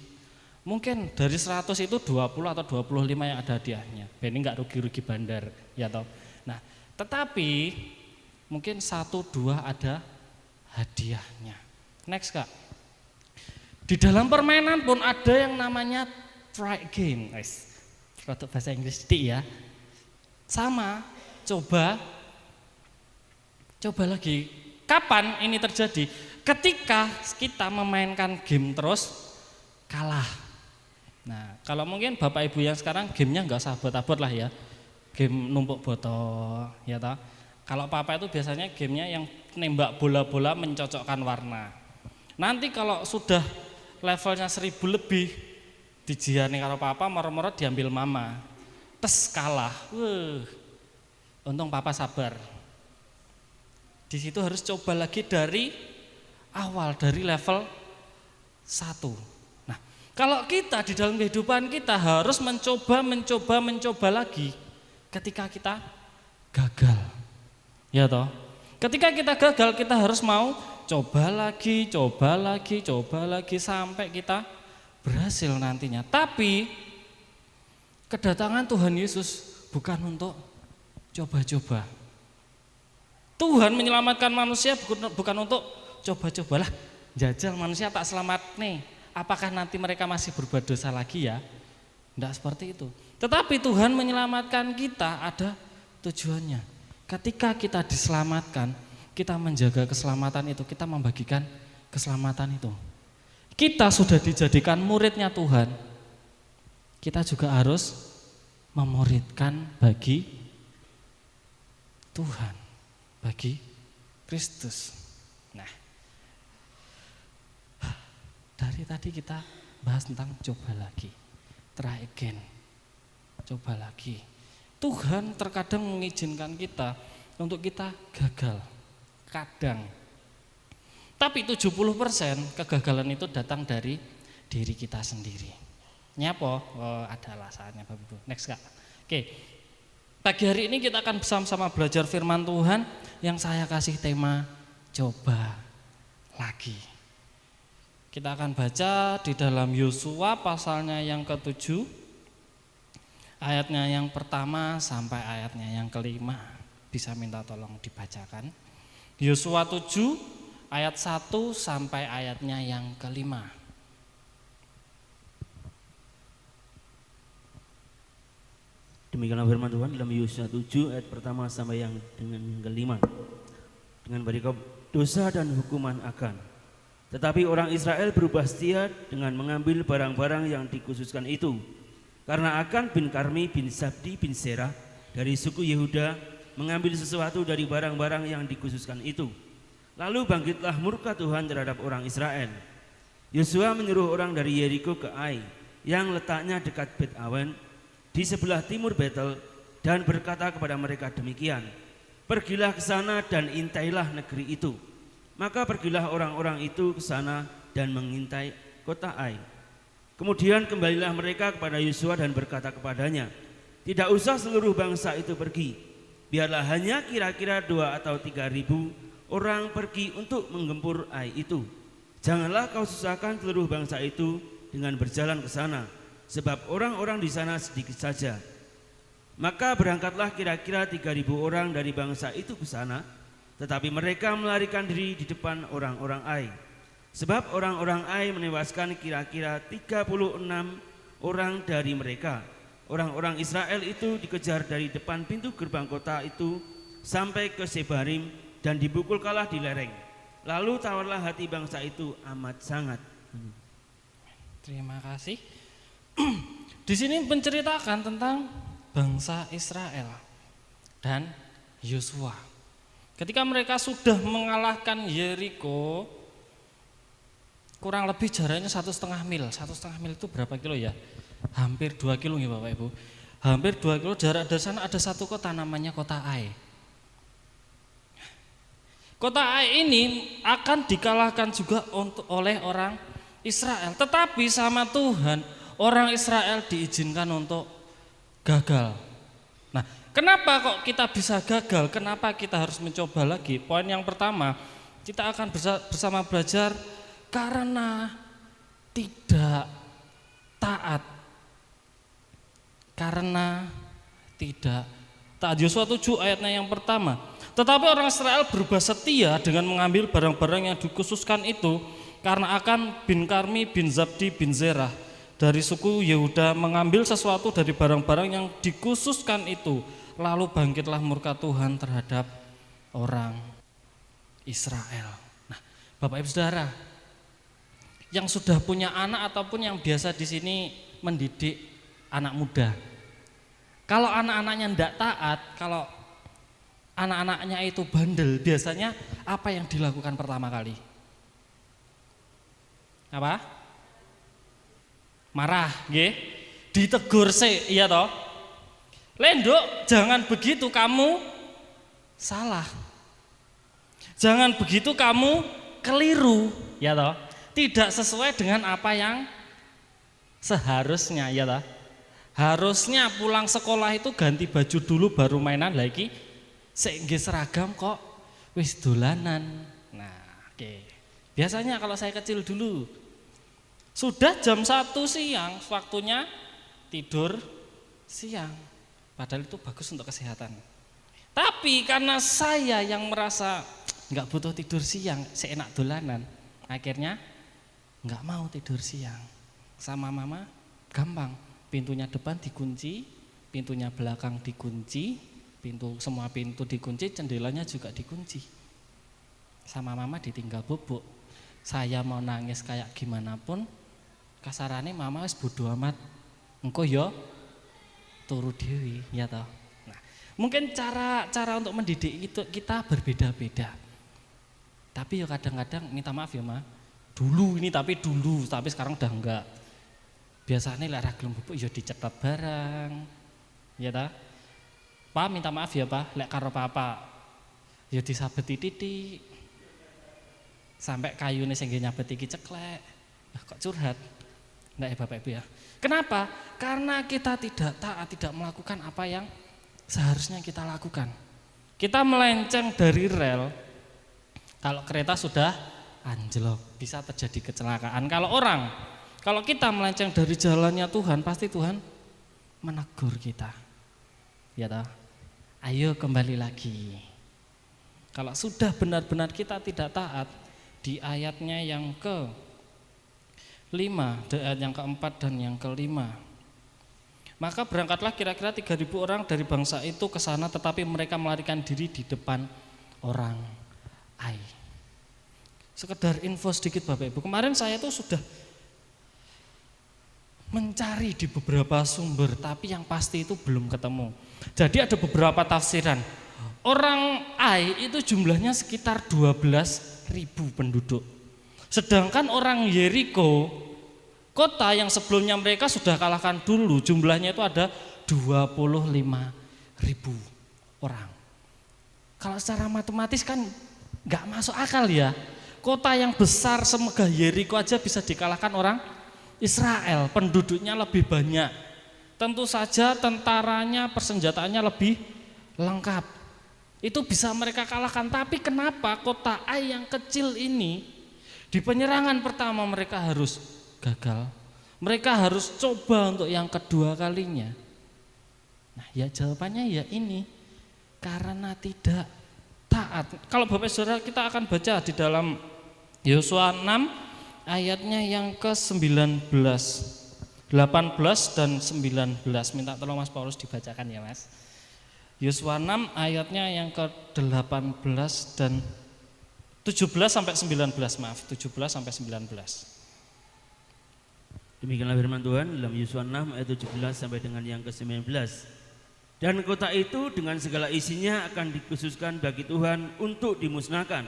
Mungkin dari 100 itu 20 atau 25 yang ada hadiahnya. Ini nggak rugi-rugi bandar, ya toh. Nah, tetapi mungkin 1-2 ada hadiahnya. Next, Kak. Di dalam permainan pun ada yang namanya try game, guys. Produk bahasa Inggris ya. Sama, coba lagi. Kapan ini terjadi? Ketika kita memainkan game terus kalah. Nah, kalau mungkin Bapak Ibu yang sekarang gamenya nggak usah abot-abot lah ya. Game numpuk botol, ya toh. Kalau papa itu biasanya gamenya yang nembak bola-bola mencocokkan warna. Nanti kalau sudah levelnya 1000 lebih, dijihani kalau papa, moro-moro diambil mama. Tes kalah. Untung papa sabar. Di situ harus coba lagi dari awal, dari level 1. Nah, kalau kita di dalam kehidupan kita harus mencoba lagi. Ketika kita gagal, ya toh. Ketika kita gagal, kita harus mau coba lagi sampai kita berhasil nantinya. Tapi kedatangan Tuhan Yesus bukan untuk coba-coba. Tuhan menyelamatkan manusia bukan untuk coba-cobalah. Jajal manusia tak selamat nih. Apakah nanti mereka masih berbuat dosa lagi ya? Tidak seperti itu. Tetapi Tuhan menyelamatkan kita ada tujuannya. Ketika kita diselamatkan, kita menjaga keselamatan itu, kita membagikan keselamatan itu. Kita sudah dijadikan muridnya Tuhan. Kita juga harus memuridkan bagi Tuhan, bagi Kristus. Nah, dari tadi kita bahas tentang coba lagi. Try again, coba lagi. Tuhan terkadang mengizinkan kita untuk kita gagal, kadang. Tapi 70% kegagalan itu datang dari diri kita sendiri. Nyapa? Ada alasannya Bapak Ibu. Next Kak. Oke. Pagi hari ini kita akan bersama-sama belajar firman Tuhan yang saya kasih tema coba lagi. Kita akan baca di dalam Yosua pasalnya yang ke-7, ayatnya yang pertama sampai ayatnya yang ke-5. Bisa minta tolong dibacakan. Yosua 7 ayat 1 sampai ayatnya yang kelima. Demikianlah firman Tuhan dalam Yosua 7 ayat pertama sampai yang dengan yang kelima. Dengan berikut dosa dan hukuman akan. Tetapi orang Israel berubah setia dengan mengambil barang-barang yang dikhususkan itu. Karena Akan bin Karmi bin Zabdi bin Serah dari suku Yehuda mengambil sesuatu dari barang-barang yang dikhususkan itu. Lalu bangkitlah murka Tuhan terhadap orang Israel. Yosua menyuruh orang dari Yeriko ke Ai yang letaknya dekat Bet Awen di sebelah timur Betel dan berkata kepada mereka demikian, pergilah ke sana dan intailah negeri itu. Maka pergilah orang-orang itu ke sana dan mengintai kota Ai. Kemudian kembalilah mereka kepada Yosua dan berkata kepadanya, tidak usah seluruh bangsa itu pergi, biarlah hanya kira-kira 2 atau 3 ribu orang pergi untuk menggempur Ai itu. Janganlah kau susahkan seluruh bangsa itu dengan berjalan ke sana, sebab orang-orang di sana sedikit saja. Maka berangkatlah kira-kira 3.000 orang dari bangsa itu ke sana, tetapi mereka melarikan diri di depan orang-orang Ai. Sebab orang-orang Ai menewaskan kira-kira 36 orang dari mereka. Orang-orang Israel itu dikejar dari depan pintu gerbang kota itu sampai ke Sebarim dan dipukul kalah di lereng. Lalu tawarlah hati bangsa itu amat sangat. Terima kasih. Di sini menceritakan tentang bangsa Israel dan Yosua. Ketika mereka sudah mengalahkan Yeriko, kurang lebih jaraknya 1,5 mil. 1,5 mil itu berapa kilo ya? Hampir 2 kilo ya Bapak Ibu. Hampir 2 kilo jarak dari sana ada satu kota namanya kota Ai. Kota Ai ini akan dikalahkan juga oleh orang Israel. Tetapi sama Tuhan, orang Israel diizinkan untuk gagal. Nah, kenapa kok kita bisa gagal? Kenapa kita harus mencoba lagi? Poin yang pertama, kita akan bersama belajar karena tidak taat. Karena tidak taat. Yosua 7 ayatnya yang pertama. Tetapi orang Israel berubah setia dengan mengambil barang-barang yang dikhususkan itu, karena Akan bin Karmi bin Zabdi bin Zerah dari suku Yehuda mengambil sesuatu dari barang-barang yang dikhususkan itu. Lalu bangkitlah murka Tuhan terhadap orang Israel. Nah, Bapak Ibu Saudara, yang sudah punya anak ataupun yang biasa di sini mendidik anak muda. Kalau anak-anaknya tidak taat, kalau anak-anaknya itu bandel, biasanya apa yang dilakukan pertama kali? Apa? Marah, nggih. Ditegur sih, iya toh? Lendok, jangan begitu, kamu salah. Jangan begitu, kamu keliru, ya toh? Tidak sesuai dengan apa yang seharusnya, ya toh? Harusnya pulang sekolah itu ganti baju dulu baru mainan lagi. Sehingga seragam kok wis dolanan. Nah, oke. Biasanya kalau saya kecil dulu sudah jam 1 siang waktunya tidur siang. Padahal itu bagus untuk kesehatan. Tapi karena saya yang merasa nggak butuh tidur siang, seenak dolanan, akhirnya nggak mau tidur siang. Sama mama gampang, pintunya depan dikunci, pintunya belakang dikunci, semua pintu dikunci, jendelanya juga dikunci. Sama mama ditinggal bubuk. Saya mau nangis kayak gimana pun, kasarane mama wis bodo amat. Engko yo turu dewi, ya toh. Nah, mungkin cara untuk mendidik itu kita berbeda-beda. Tapi ya kadang-kadang minta maaf ya, Ma. Dulu tapi sekarang udah enggak. Biasanya lek ra gelem bubuk ya dicetot barang. Ya toh. Pak minta maaf ya, Pak, lek karo papa ya disabeti titik. Sampai kayune sing nyabet iki ceklek. Kok curhat? Nggak ya Bapak Ibu ya. Kenapa? Karena kita tidak taat, tidak melakukan apa yang seharusnya kita lakukan. Kita melenceng dari rel. Kalau kereta sudah anjlok, bisa terjadi kecelakaan. Kalau kita melenceng dari jalannya Tuhan, pasti Tuhan menegur kita. Ya toh? Ayo kembali lagi. Kalau sudah benar-benar kita tidak taat, di ayatnya yang ke-5, di ayat yang keempat dan yang ke-5. Maka berangkatlah kira-kira 3.000 orang dari bangsa itu ke sana, tetapi mereka melarikan diri di depan orang Ai. Sekedar info sedikit Bapak Ibu, kemarin saya tuh sudah mencari di beberapa sumber, tapi yang pasti itu belum ketemu. Jadi ada beberapa tafsiran. Orang Ai itu jumlahnya sekitar 12.000 penduduk. Sedangkan orang Yeriko, kota yang sebelumnya mereka sudah kalahkan dulu, jumlahnya itu ada 25.000 orang. Kalau secara matematis kan nggak masuk akal ya. Kota yang besar semegah Yeriko aja bisa dikalahkan orang Israel, penduduknya lebih banyak. Tentu saja tentaranya, persenjataannya lebih lengkap. Itu bisa mereka kalahkan, tapi kenapa kota Ai yang kecil ini di penyerangan pertama mereka harus gagal? Mereka harus coba untuk yang kedua kalinya. Nah, ya jawabannya ya ini, karena tidak taat. Kalau Bapak Saudara kita akan baca di dalam Yosua 6 ayatnya yang ke-19, 18 dan 19. Minta tolong Mas Paulus dibacakan ya Mas. Yosua 6 ayatnya yang ke-18 dan 17 sampai 19, maaf, 17 sampai 19. Demikianlah firman Tuhan dalam Yosua 6 ayat 17 sampai dengan yang ke-19. Dan kota itu dengan segala isinya akan dikhususkan bagi Tuhan untuk dimusnahkan.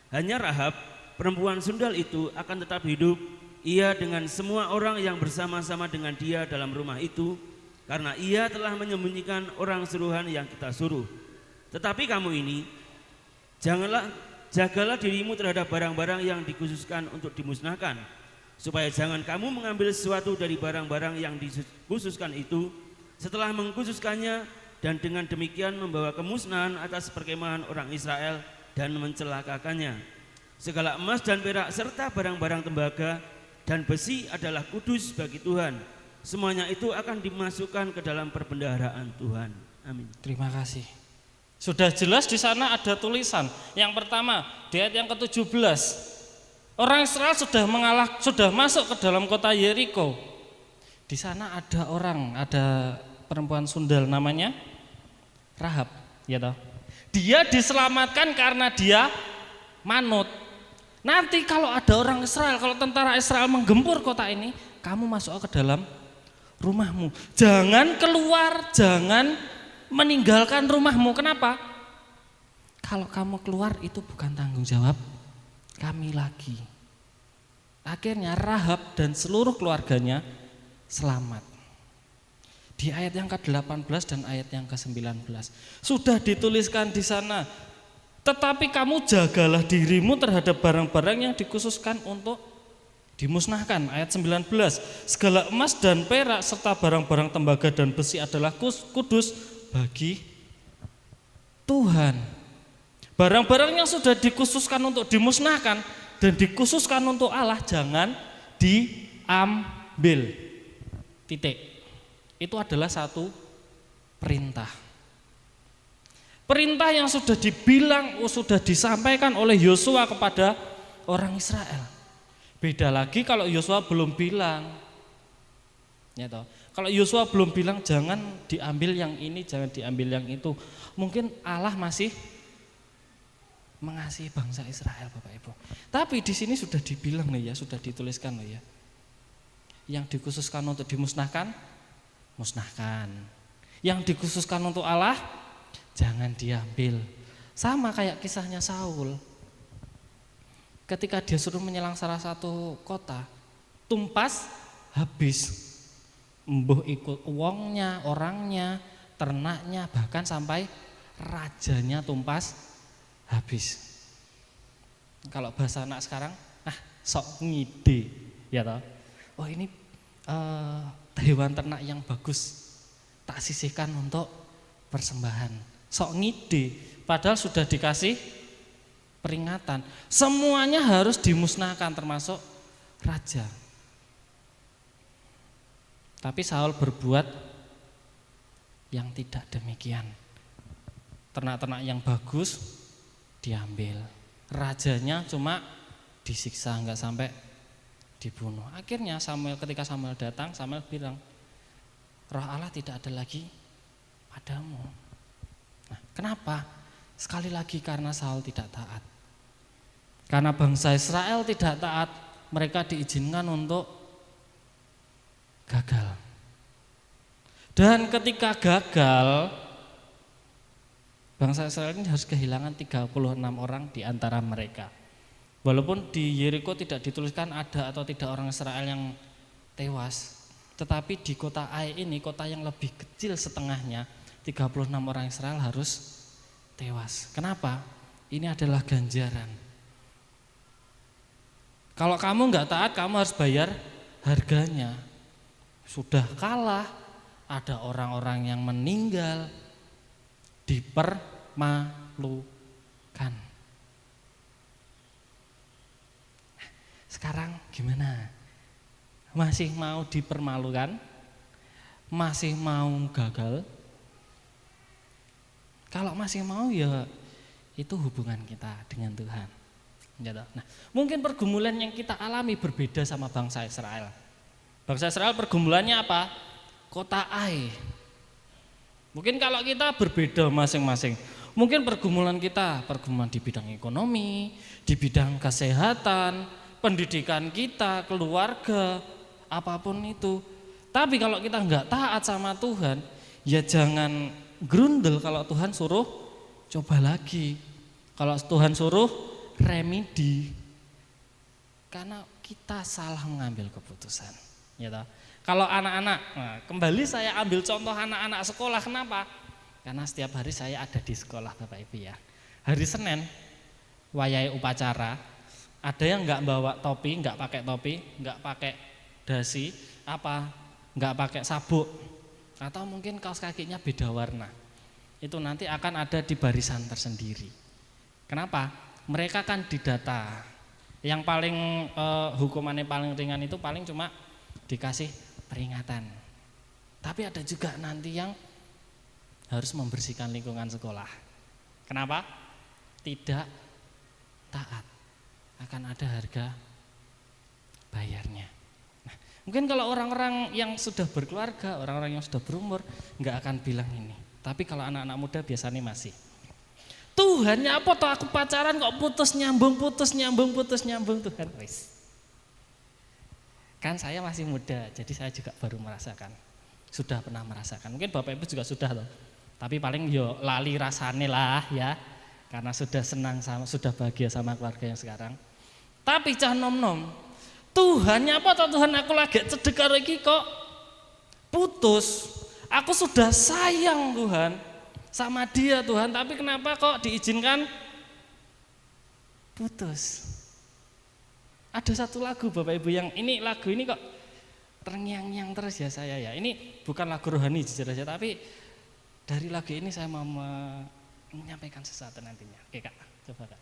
Hanya Rahab, perempuan sundal itu akan tetap hidup, ia dengan semua orang yang bersama-sama dengan dia dalam rumah itu, karena ia telah menyembunyikan orang suruhan yang kita suruh. Tetapi kamu ini, jagalah dirimu terhadap barang-barang yang dikhususkan untuk dimusnahkan, supaya jangan kamu mengambil sesuatu dari barang-barang yang dikhususkan itu setelah mengkhususkannya, dan dengan demikian membawa kemusnahan atas perkemahan orang Israel dan mencelakakannya. Segala emas dan perak serta barang-barang tembaga dan besi adalah kudus bagi Tuhan. Semuanya itu akan dimasukkan ke dalam perbendaharaan Tuhan. Amin. Terima kasih. Sudah jelas di sana ada tulisan. Yang pertama, di ayat yang ke-17. Orang Israel sudah masuk ke dalam kota Yeriko. Di sana ada orang, ada perempuan sundal namanya Rahab, ya toh. Dia diselamatkan karena dia manut. Nanti kalau ada orang Israel, kalau tentara Israel menggempur kota ini, kamu masuk ke dalam rumahmu. Jangan keluar, jangan meninggalkan rumahmu. Kenapa? Kalau kamu keluar itu bukan tanggung jawab kami lagi. Akhirnya Rahab dan seluruh keluarganya selamat. Di ayat yang ke-18 dan ayat yang ke-19 sudah dituliskan di sana. Tetapi kamu jagalah dirimu terhadap barang-barang yang dikhususkan untuk dimusnahkan. Ayat 19, segala emas dan perak serta barang-barang tembaga dan besi adalah kudus bagi Tuhan. Barang-barang yang sudah dikhususkan untuk dimusnahkan dan dikhususkan untuk Allah jangan diambil. Titik. Itu adalah satu perintah. Perintah yang sudah dibilang, sudah disampaikan oleh Yosua kepada orang Israel. Beda lagi kalau Yosua belum bilang. Ya toh. Kalau Yosua belum bilang jangan diambil yang ini, jangan diambil yang itu. Mungkin Allah masih mengasihi bangsa Israel, Bapak Ibu. Tapi di sini sudah dibilang nih ya, sudah dituliskan loh ya. Yang dikhususkan untuk dimusnahkan, musnahkan. Yang dikhususkan untuk Allah, jangan diambil. Sama kayak kisahnya Saul. Ketika dia suruh menyelang salah satu kota, tumpas habis. Embuh ikut uangnya, orangnya, ternaknya, bahkan sampai rajanya tumpas habis. Kalau bahasa anak sekarang, sok ngide, ya toh. Oh ini hewan ternak yang bagus, tak sisihkan untuk persembahan. Sok ngide, padahal sudah dikasih peringatan. Semuanya harus dimusnahkan termasuk raja. Tapi Saul berbuat yang tidak demikian. Ternak-ternak yang bagus diambil. Rajanya cuma disiksa, enggak sampai dibunuh. Akhirnya ketika Samuel datang, Samuel bilang, Roh Allah tidak ada lagi padamu. Nah, kenapa? Sekali lagi karena Saul tidak taat. Karena bangsa Israel tidak taat, mereka diizinkan untuk gagal. Dan ketika gagal, bangsa Israel ini harus kehilangan 36 orang di antara mereka. Walaupun di Yeriko tidak dituliskan ada atau tidak orang Israel yang tewas, tetapi di kota Ai ini, kota yang lebih kecil setengahnya, 36 orang Israel harus tewas. Kenapa? Ini adalah ganjaran. Kalau kamu nggak taat, kamu harus bayar harganya. Sudah kalah, ada orang-orang yang meninggal, dipermalukan. Sekarang gimana? Masih mau dipermalukan? Masih mau gagal? Kalau masih mau, ya itu hubungan kita dengan Tuhan. Nah, mungkin pergumulan yang kita alami berbeda sama bangsa Israel. Bangsa Israel pergumulannya apa? Kota Ai. Mungkin kalau kita berbeda masing-masing. Mungkin pergumulan kita, pergumulan di bidang ekonomi, di bidang kesehatan, pendidikan kita, keluarga, apapun itu. Tapi kalau kita enggak taat sama Tuhan, ya jangan grundel kalau Tuhan suruh coba lagi. Kalau Tuhan suruh remedi, karena kita salah mengambil keputusan. Ya toh? Kalau anak-anak, nah, kembali saya ambil contoh anak-anak sekolah. Kenapa? Karena setiap hari saya ada di sekolah, Bapak Ibu ya. Hari Senin, wayai upacara, ada yang nggak bawa topi, nggak pakai topi, nggak pakai dasi, nggak pakai sabuk, atau mungkin kaos kakinya beda warna. Itu nanti akan ada di barisan tersendiri. Kenapa? Mereka kan didata. Yang paling hukumannya paling ringan itu paling cuma dikasih peringatan. Tapi ada juga nanti yang harus membersihkan lingkungan sekolah. Kenapa? Tidak taat. Akan ada harga bayarnya. Nah, mungkin kalau orang-orang yang sudah berkeluarga, orang-orang yang sudah berumur nggak akan bilang ini. Tapi kalau anak-anak muda biasanya masih. Tuhan, apa toh aku pacaran kok putus nyambung Tuhan. Wis. Kan saya masih muda, jadi saya juga baru merasakan. Sudah pernah merasakan. Mungkin Bapak Ibu juga sudah loh. Tapi paling yo lali rasane lah ya. Karena sudah senang sudah bahagia sama keluarga yang sekarang. Tapi cah nom-nom, Tuhan, apa toh Tuhan aku lagi cedek karo iki kok putus. Aku sudah sayang Tuhan sama dia Tuhan, tapi kenapa kok diizinkan putus? Ada satu lagu Bapak Ibu yang lagu ini kok terngiang-ngiang terus ya saya ya. Ini bukan lagu rohani jujur aja, tapi dari lagu ini saya mau menyampaikan sesuatu nantinya. Oke Kak, coba Kak.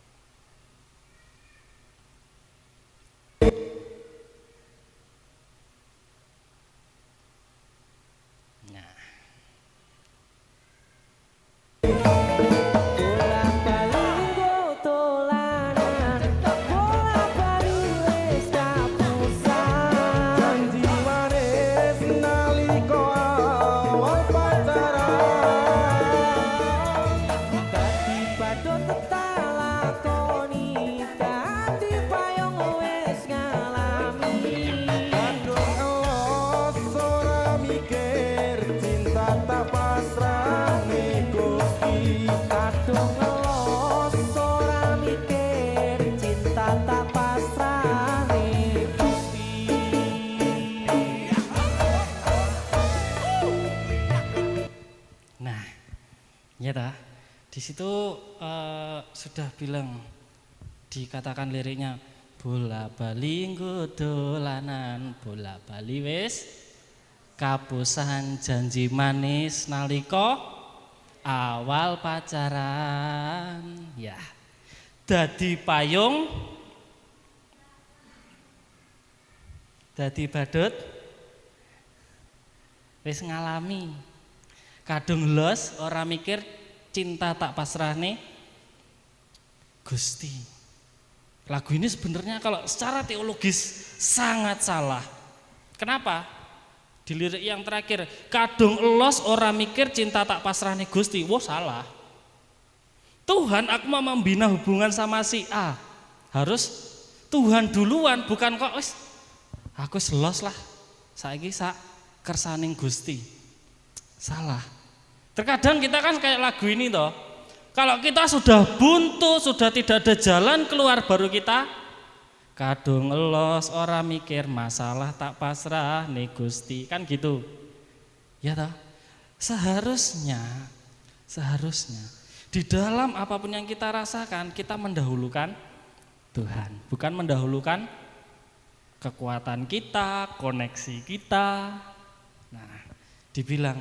Di situ sudah bilang, dikatakan liriknya, bola bali dolanan, bola bali wis kapusan janji manis nalika awal pacaran. Ya, dadi payung, dadi badut, wis ngalami, kadung los ora mikir cinta tak pasrahne Gusti. Lagu ini sebenarnya kalau secara teologis sangat salah. Kenapa? Di lirik yang terakhir, kadung elos ora mikir cinta tak pasrahne Gusti. Wah, salah. Tuhan, aku mau membina hubungan sama si A. Harus Tuhan duluan, bukan kok wis aku selos lah. Saiki sak kersaning Gusti. Salah. Terkadang kita kan kayak lagu ini toh. Kalau kita sudah buntu, sudah tidak ada jalan keluar, baru kita kadung elos ora mikir masalah tak pasrah nih Gusti, kan gitu. Ya toh? Seharusnya di dalam apapun yang kita rasakan, kita mendahulukan Tuhan, bukan mendahulukan kekuatan kita, koneksi kita. Nah, dibilang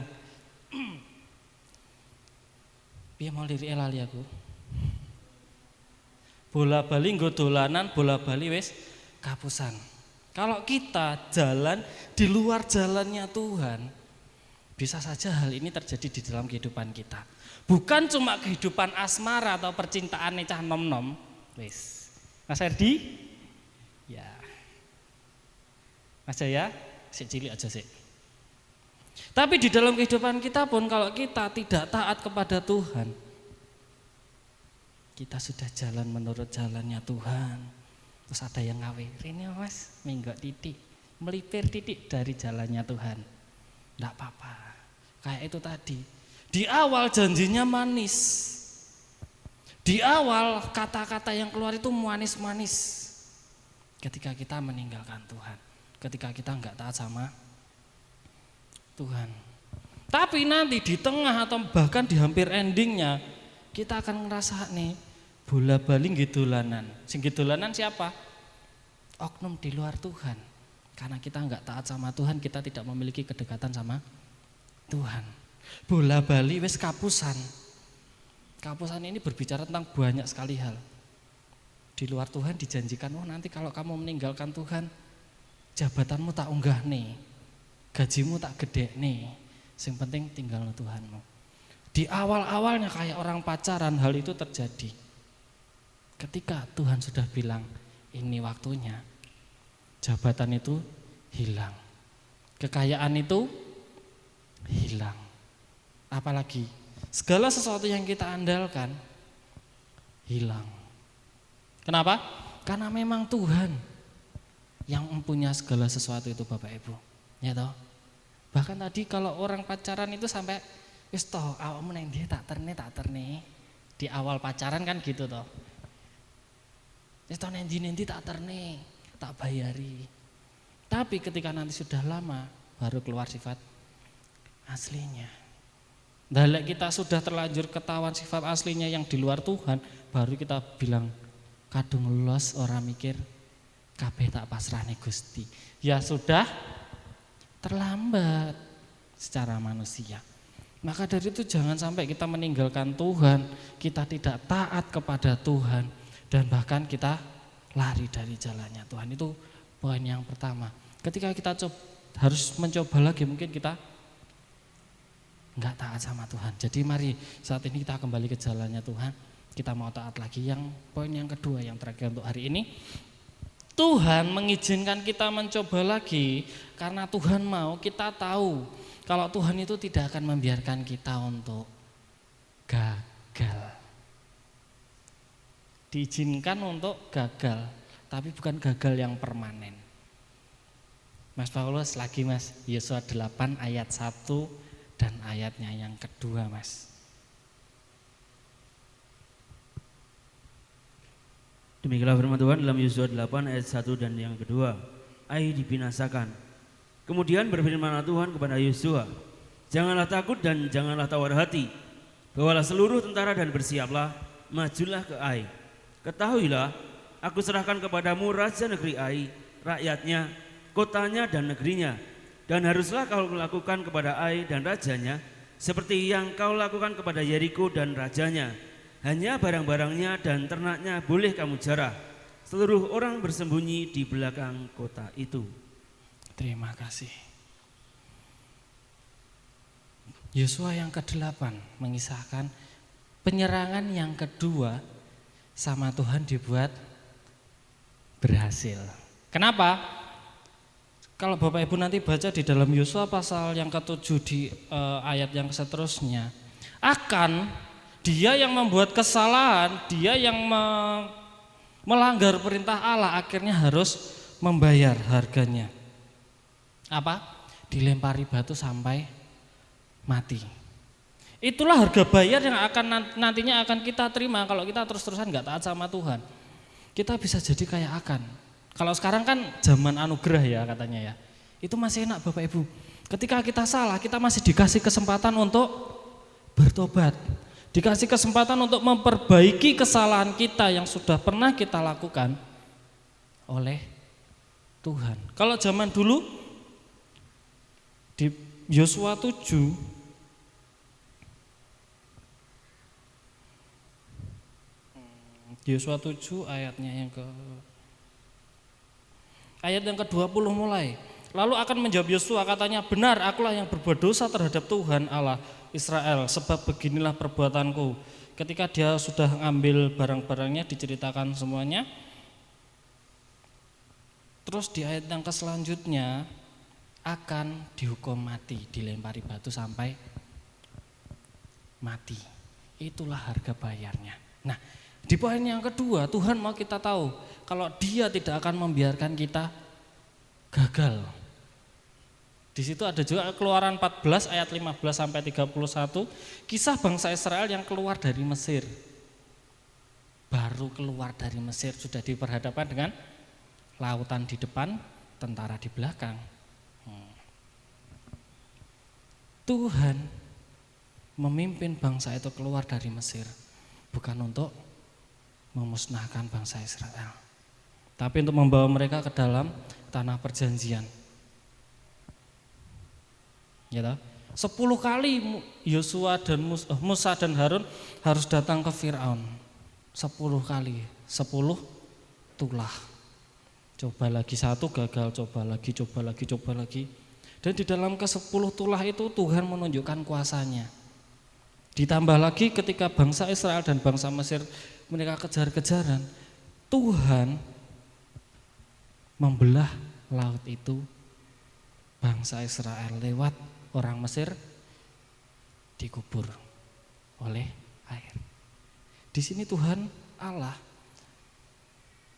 piye mau lirik lali aku. Bola bali nggo dolanan, bola bali wis kapusan. Kalau kita jalan di luar jalannya Tuhan, bisa saja hal ini terjadi di dalam kehidupan kita. Bukan cuma kehidupan asmara atau percintaan cah nom-nom. Wis. Mas Herdi? Ya. Mas Jaya, sik cilik aja sik. Tapi di dalam kehidupan kita pun kalau kita tidak taat kepada Tuhan, kita sudah jalan menurut jalannya Tuhan. Terus ada yang ngawe, ini mas minggok titik, melipir titik dari jalannya Tuhan. Enggak apa-apa. Kayak itu tadi. Di awal janjinya manis. Di awal kata-kata yang keluar itu manis-manis. Ketika kita meninggalkan Tuhan, ketika kita enggak taat sama Tuhan. Tapi nanti di tengah atau bahkan di hampir endingnya, kita akan ngerasa nih bola bali ngidolanan. Sing ngidolanan siapa? Oknum di luar Tuhan. Karena kita enggak taat sama Tuhan, kita tidak memiliki kedekatan sama Tuhan. Bola bali wis kapusan. Kapusan ini berbicara tentang banyak sekali hal. Di luar Tuhan dijanjikan, oh nanti kalau kamu meninggalkan Tuhan, jabatanmu tak unggah nih, gajimu tak gede nih, yang penting tinggal Tuhanmu. Di awal-awalnya kayak orang pacaran hal itu terjadi. Ketika Tuhan sudah bilang ini waktunya, jabatan itu hilang, kekayaan itu hilang, apalagi segala sesuatu yang kita andalkan hilang. Kenapa? Karena memang Tuhan yang mempunyai segala sesuatu itu Bapak Ibu. Ya toh? Bahkan tadi kalau orang pacaran itu sampai wis toh awakmu nang ndi tak terne. Di awal pacaran kan gitu toh. Wis toh nang ndi tak terne, tak bayari. Tapi ketika nanti sudah lama baru keluar sifat aslinya. Dalek kita sudah terlanjur ketahuan sifat aslinya yang di luar Tuhan, baru kita bilang kadung los ora mikir kabeh tak pasrahne Gusti. Ya sudah terlambat secara manusia. Maka dari itu jangan sampai kita meninggalkan Tuhan, kita tidak taat kepada Tuhan, dan bahkan kita lari dari jalannya Tuhan. Itu poin yang pertama. Ketika kita harus mencoba lagi, mungkin kita enggak taat sama Tuhan. Jadi mari saat ini kita kembali ke jalannya Tuhan, kita mau taat lagi. Yang poin yang kedua yang terakhir untuk hari ini, Tuhan mengizinkan kita mencoba lagi karena Tuhan mau kita tahu kalau Tuhan itu tidak akan membiarkan kita untuk gagal. Diizinkan untuk gagal, tapi bukan gagal yang permanen. Mas Paulus lagi Mas, Yesaya 8 ayat 1 dan ayatnya yang kedua Mas. Demikianlah firman Tuhan dalam Yesaya 8 ayat 1 dan yang kedua. Ai dibinasakan. Kemudian berfirmanlah Tuhan kepada Yosua, janganlah takut dan janganlah tawar hati. Bawalah seluruh tentara dan bersiaplah, majulah ke Ai. Ketahuilah, aku serahkan kepadamu raja negeri Ai, rakyatnya, kotanya dan negerinya. Dan haruslah kau lakukan kepada Ai dan rajanya seperti yang kau lakukan kepada Yeriko dan rajanya. Hanya barang-barangnya dan ternaknya boleh kamu jarah. Seluruh orang bersembunyi di belakang kota itu. Terima kasih. Yosua yang ke-8 mengisahkan penyerangan yang kedua sama Tuhan dibuat berhasil. Kenapa? Kalau Bapak Ibu nanti baca di dalam Yosua pasal yang ke-7 di ayat yang seterusnya, akan dia yang membuat kesalahan, dia yang melanggar perintah Allah akhirnya harus membayar harganya. Apa? Dilempari batu sampai mati. Itulah harga bayar yang akan nantinya akan kita terima kalau kita terus-terusan nggak taat sama Tuhan. Kita bisa jadi kayak Akan. Kalau sekarang kan zaman anugerah ya katanya ya. Itu masih enak Bapak Ibu. Ketika kita salah, kita masih dikasih kesempatan untuk bertobat. Dikasih kesempatan untuk memperbaiki kesalahan kita yang sudah pernah kita lakukan oleh Tuhan. Kalau zaman dulu di Yosua 7 ayatnya ayat yang ke-20 mulai. Lalu akan menjawab Yosua katanya, benar akulah yang berbuat dosa terhadap Tuhan Allah Israel, sebab beginilah perbuatanku. Ketika dia sudah ngambil barang-barangnya diceritakan semuanya. Terus di ayat yang selanjutnya akan dihukum mati, dilempari batu sampai mati. Itulah harga bayarnya. Nah, di poin yang kedua, Tuhan mau kita tahu kalau Dia tidak akan membiarkan kita gagal. Di situ ada juga Keluaran 14 ayat 15 sampai 31, kisah bangsa Israel yang keluar dari Mesir. Baru keluar dari Mesir sudah diperhadapkan dengan lautan di depan, tentara di belakang. Tuhan memimpin bangsa itu keluar dari Mesir bukan untuk memusnahkan bangsa Israel, tapi untuk membawa mereka ke dalam tanah perjanjian. Ya toh? 10 kali Yosua dan Musa dan Harun harus datang ke Firaun. 10 kali, 10 tulah. Coba lagi satu gagal, coba lagi. Dan di dalam ke-10 tulah itu Tuhan menunjukkan kuasanya. Ditambah lagi ketika bangsa Israel dan bangsa Mesir mereka kejar-kejaran, Tuhan membelah laut itu, bangsa Israel lewat, orang Mesir dikubur oleh air. Di sini Tuhan Allah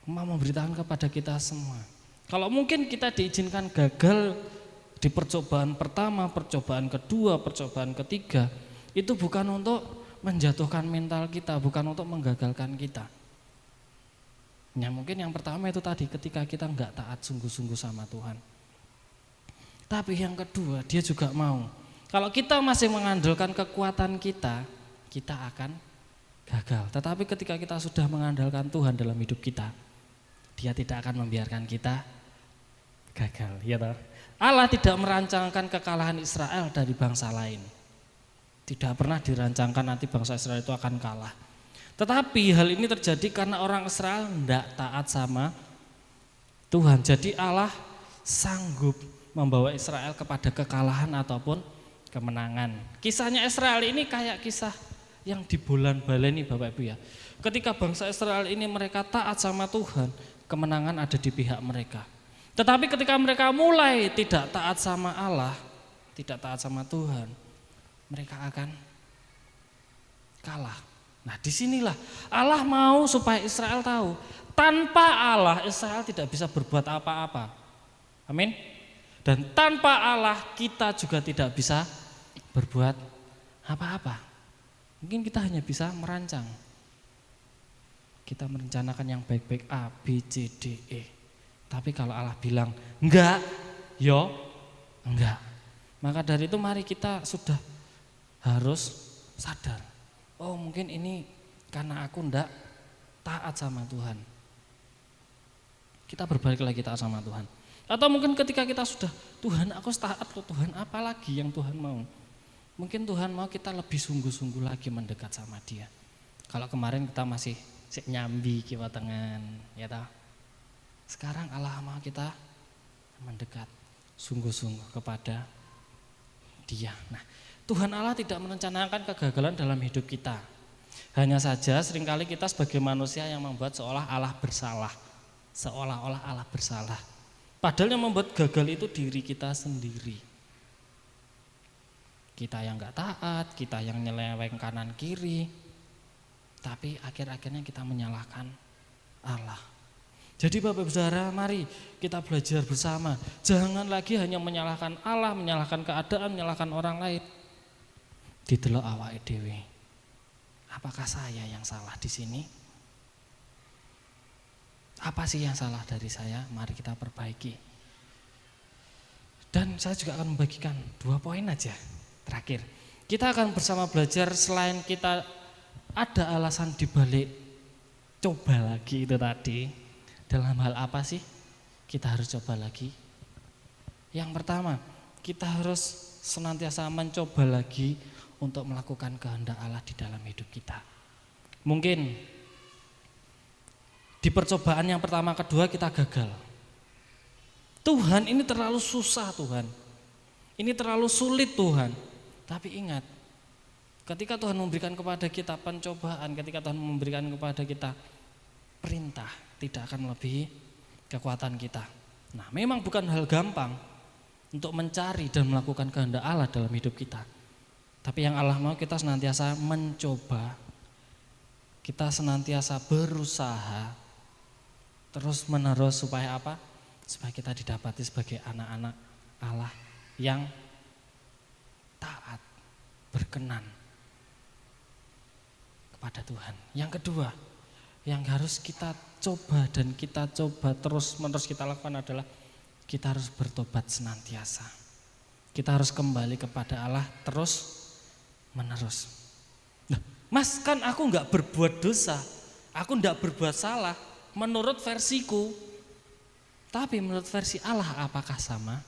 mau memberitakan kepada kita semua, kalau mungkin kita diizinkan gagal di percobaan pertama, percobaan kedua, percobaan ketiga, itu bukan untuk menjatuhkan mental kita, bukan untuk menggagalkan kita. Ya mungkin yang pertama itu tadi, ketika kita enggak taat sungguh-sungguh sama Tuhan. Tapi yang kedua, Dia juga mau, kalau kita masih mengandalkan kekuatan kita, kita akan gagal. Tetapi ketika kita sudah mengandalkan Tuhan dalam hidup kita, Dia tidak akan membiarkan kita gagal. Ya toh? Allah tidak merancangkan kekalahan Israel dari bangsa lain. Tidak pernah dirancangkan nanti bangsa Israel itu akan kalah. Tetapi hal ini terjadi karena orang Israel tidak taat sama Tuhan. Jadi Allah sanggup membawa Israel kepada kekalahan ataupun kemenangan. Kisahnya Israel ini kayak kisah yang dibolan-baleni Bapak Ibu ya. Ketika bangsa Israel ini mereka taat sama Tuhan, kemenangan ada di pihak mereka. Tetapi ketika mereka mulai tidak taat sama Allah, tidak taat sama Tuhan, mereka akan kalah. Nah disinilah Allah mau supaya Israel tahu, tanpa Allah Israel tidak bisa berbuat apa-apa. Amin. Dan tanpa Allah kita juga tidak bisa berbuat apa-apa. Mungkin kita hanya bisa merancang. Kita merencanakan yang baik-baik A, B, C, D, E. Tapi kalau Allah bilang enggak, yo enggak. Maka dari itu mari kita sudah harus sadar. Oh mungkin ini karena aku enggak taat sama Tuhan. Kita berbalik lagi taat sama Tuhan. Atau mungkin ketika kita sudah, Tuhan aku taat loh Tuhan, apalagi yang Tuhan mau. Mungkin Tuhan mau kita lebih sungguh-sungguh lagi mendekat sama Dia. Kalau kemarin kita masih nyambi kiwa tengan, ya toh. Sekarang Allah mau kita mendekat sungguh-sungguh kepada Dia. Nah, Tuhan Allah tidak merencanakan kegagalan dalam hidup kita. Hanya saja seringkali kita sebagai manusia yang membuat seolah Allah bersalah. seolah-olah Allah bersalah. Padahal yang membuat gagal itu diri kita sendiri. Kita yang gak taat, kita yang nyeleweng kanan kiri, tapi akhir-akhirnya kita menyalahkan Allah. Jadi Bapak Ibu Saudara, mari kita belajar bersama. Jangan lagi hanya menyalahkan Allah, menyalahkan keadaan, menyalahkan orang lain. Didelok awake dhewe. Apakah saya yang salah di sini? Apa sih yang salah dari saya? Mari kita perbaiki. Dan saya juga akan membagikan 2 poin aja. Terakhir, kita akan bersama belajar selain kita ada alasan dibalik coba lagi itu tadi. Dalam hal apa sih kita harus coba lagi? Yang pertama, kita harus senantiasa mencoba lagi untuk melakukan kehendak Allah di dalam hidup kita. Mungkin di percobaan yang pertama kedua kita gagal. Tuhan, ini terlalu susah Tuhan. Ini terlalu sulit Tuhan. Tapi ingat, ketika Tuhan memberikan kepada kita pencobaan, ketika Tuhan memberikan kepada kita perintah, tidak akan melebihi kekuatan kita. Nah, memang bukan hal gampang untuk mencari dan melakukan kehendak Allah dalam hidup kita. Tapi yang Allah mau kita senantiasa mencoba, kita senantiasa berusaha terus menerus supaya apa? Supaya kita didapati sebagai anak-anak Allah yang taat, berkenan kepada Tuhan. Yang kedua, yang harus kita coba dan kita coba terus menerus kita lakukan adalah kita harus bertobat senantiasa. Kita harus kembali kepada Allah terus menerus. Nah, Mas, kan aku enggak berbuat dosa, aku enggak berbuat salah menurut versiku. Tapi menurut versi Allah apakah sama?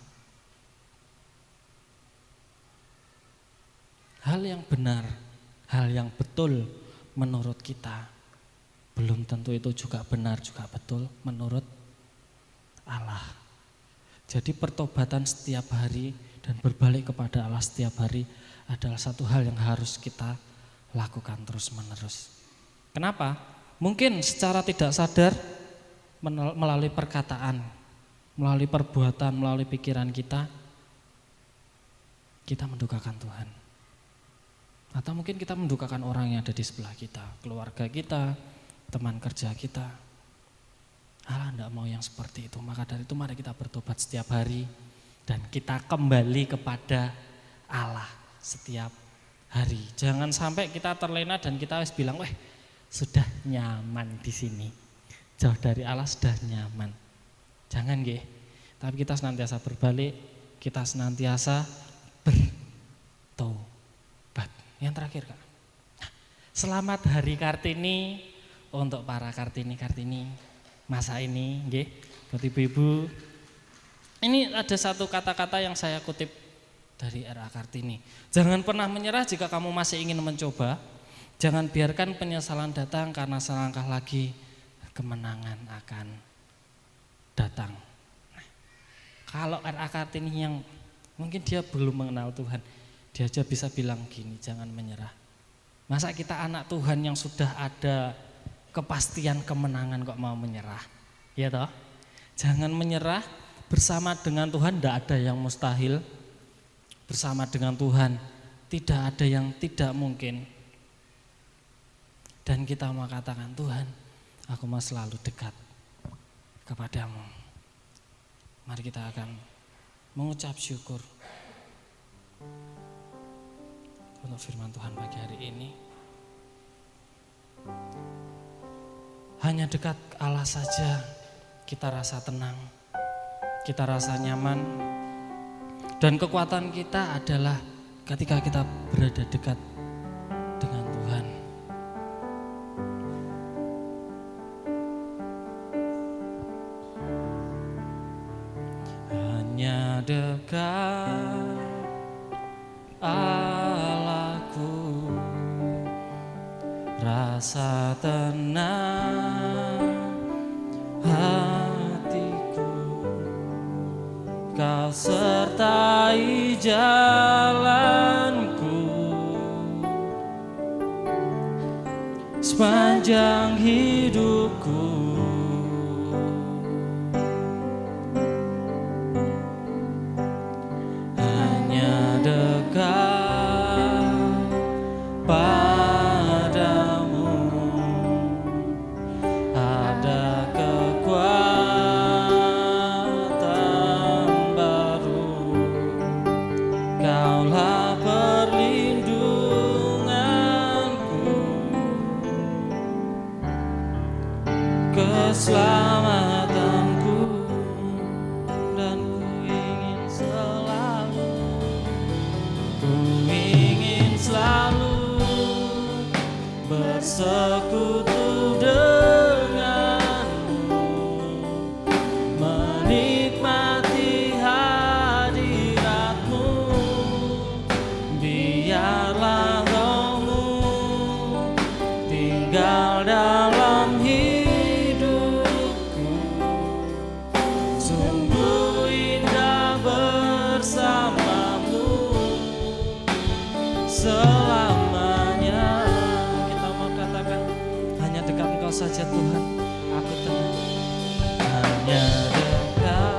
Hal yang benar, hal yang betul menurut kita belum tentu itu juga benar, juga betul menurut Allah. Jadi pertobatan setiap hari dan berbalik kepada Allah setiap hari adalah satu hal yang harus kita lakukan terus menerus. Kenapa? Mungkin secara tidak sadar melalui perkataan, melalui perbuatan, melalui pikiran kita mendukakan Tuhan. Atau mungkin kita mendukakan orang yang ada di sebelah kita, keluarga kita, teman kerja kita. Allah tidak mau yang seperti itu. Maka dari itu mari kita bertobat setiap hari dan kita kembali kepada Allah setiap hari. Jangan sampai kita terlena dan kita harus bilang, wah sudah nyaman di sini. Jauh dari Allah sudah nyaman. Jangan nggih. Tapi kita senantiasa berbalik, kita senantiasa bertobat. Yang terakhir Kak. Selamat Hari Kartini untuk para Kartini masa ini, nggih, buat ibu-ibu. Ini ada satu kata-kata yang saya kutip dari R.A. Kartini. Jangan pernah menyerah jika kamu masih ingin mencoba. Jangan biarkan penyesalan datang karena selangkah lagi kemenangan akan datang. Nah, kalau R.A. Kartini yang mungkin dia belum mengenal Tuhan, dia aja bisa bilang gini, jangan menyerah. Masa kita anak Tuhan yang sudah ada kepastian kemenangan kok mau menyerah? Ya toh? Jangan menyerah, bersama dengan Tuhan tidak ada yang mustahil. Bersama dengan Tuhan tidak ada yang tidak mungkin. Dan kita mau katakan, Tuhan, aku mau selalu dekat kepadamu. Mari kita akan mengucap syukur untuk firman Tuhan pagi hari ini. Hanya dekat Allah saja kita rasa tenang, kita rasa nyaman, dan kekuatan kita adalah ketika kita berada dekat dengan Tuhan. Hanya dekat Allahku, rasa tenang hatiku, Kau sertai jalanku sepanjang hidupku. Sungguh indah bersamamu selamanya. Kita mau katakan, hanya dekat Engkau saja Tuhan, aku tenang. Hanya dekat.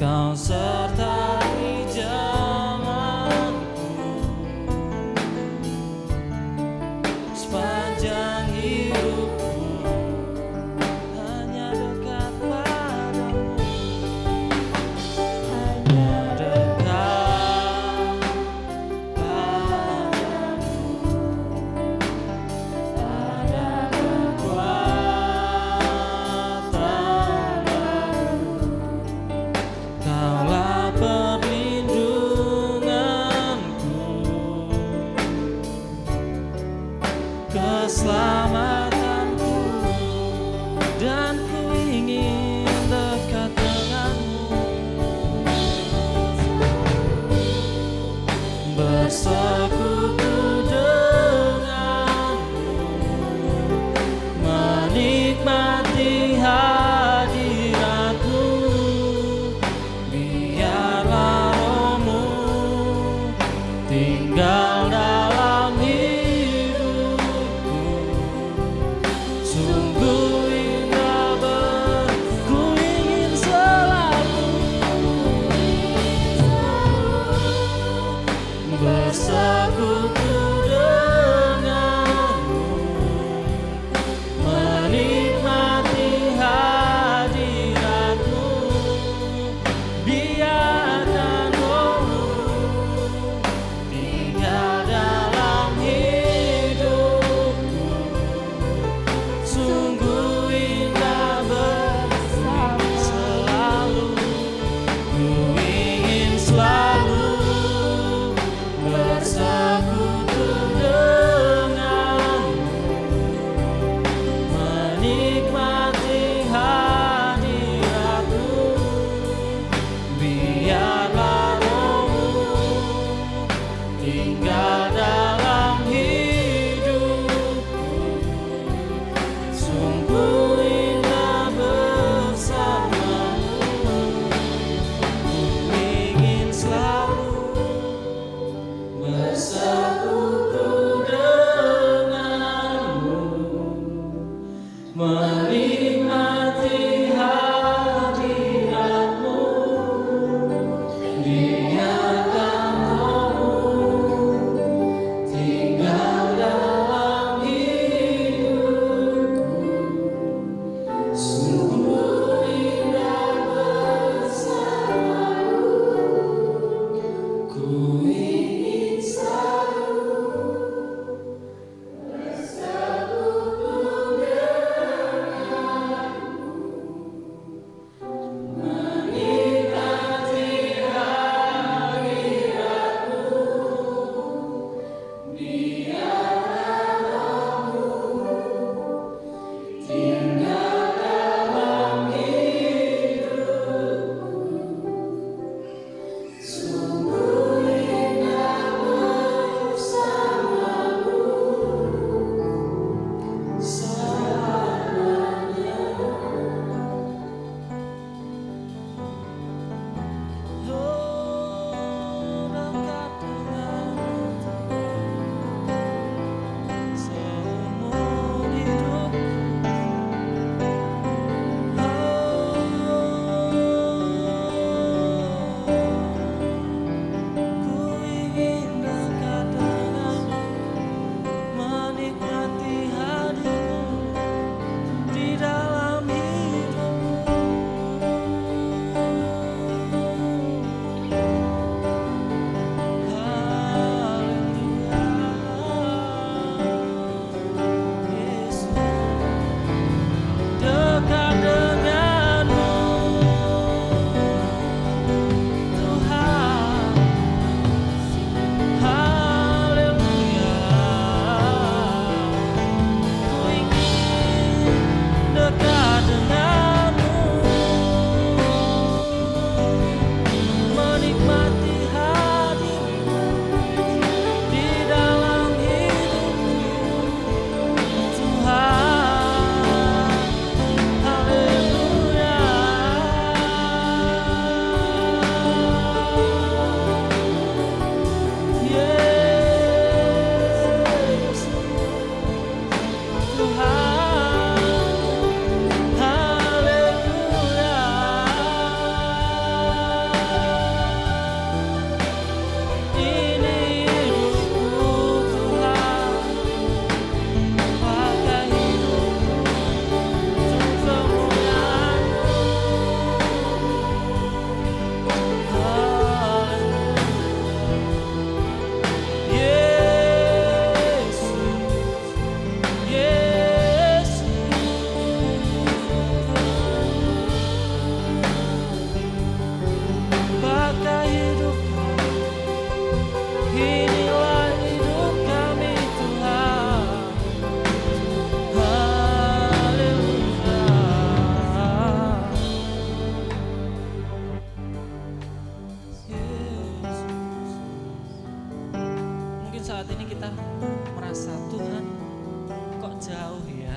Kau sertai jalanku sepanjang hidupku, hanya dekat padamu, hanya dekat padamu, ada kekuatan baru. Kaulah mungkin saat ini kita merasa, Tuhan kok jauh ya,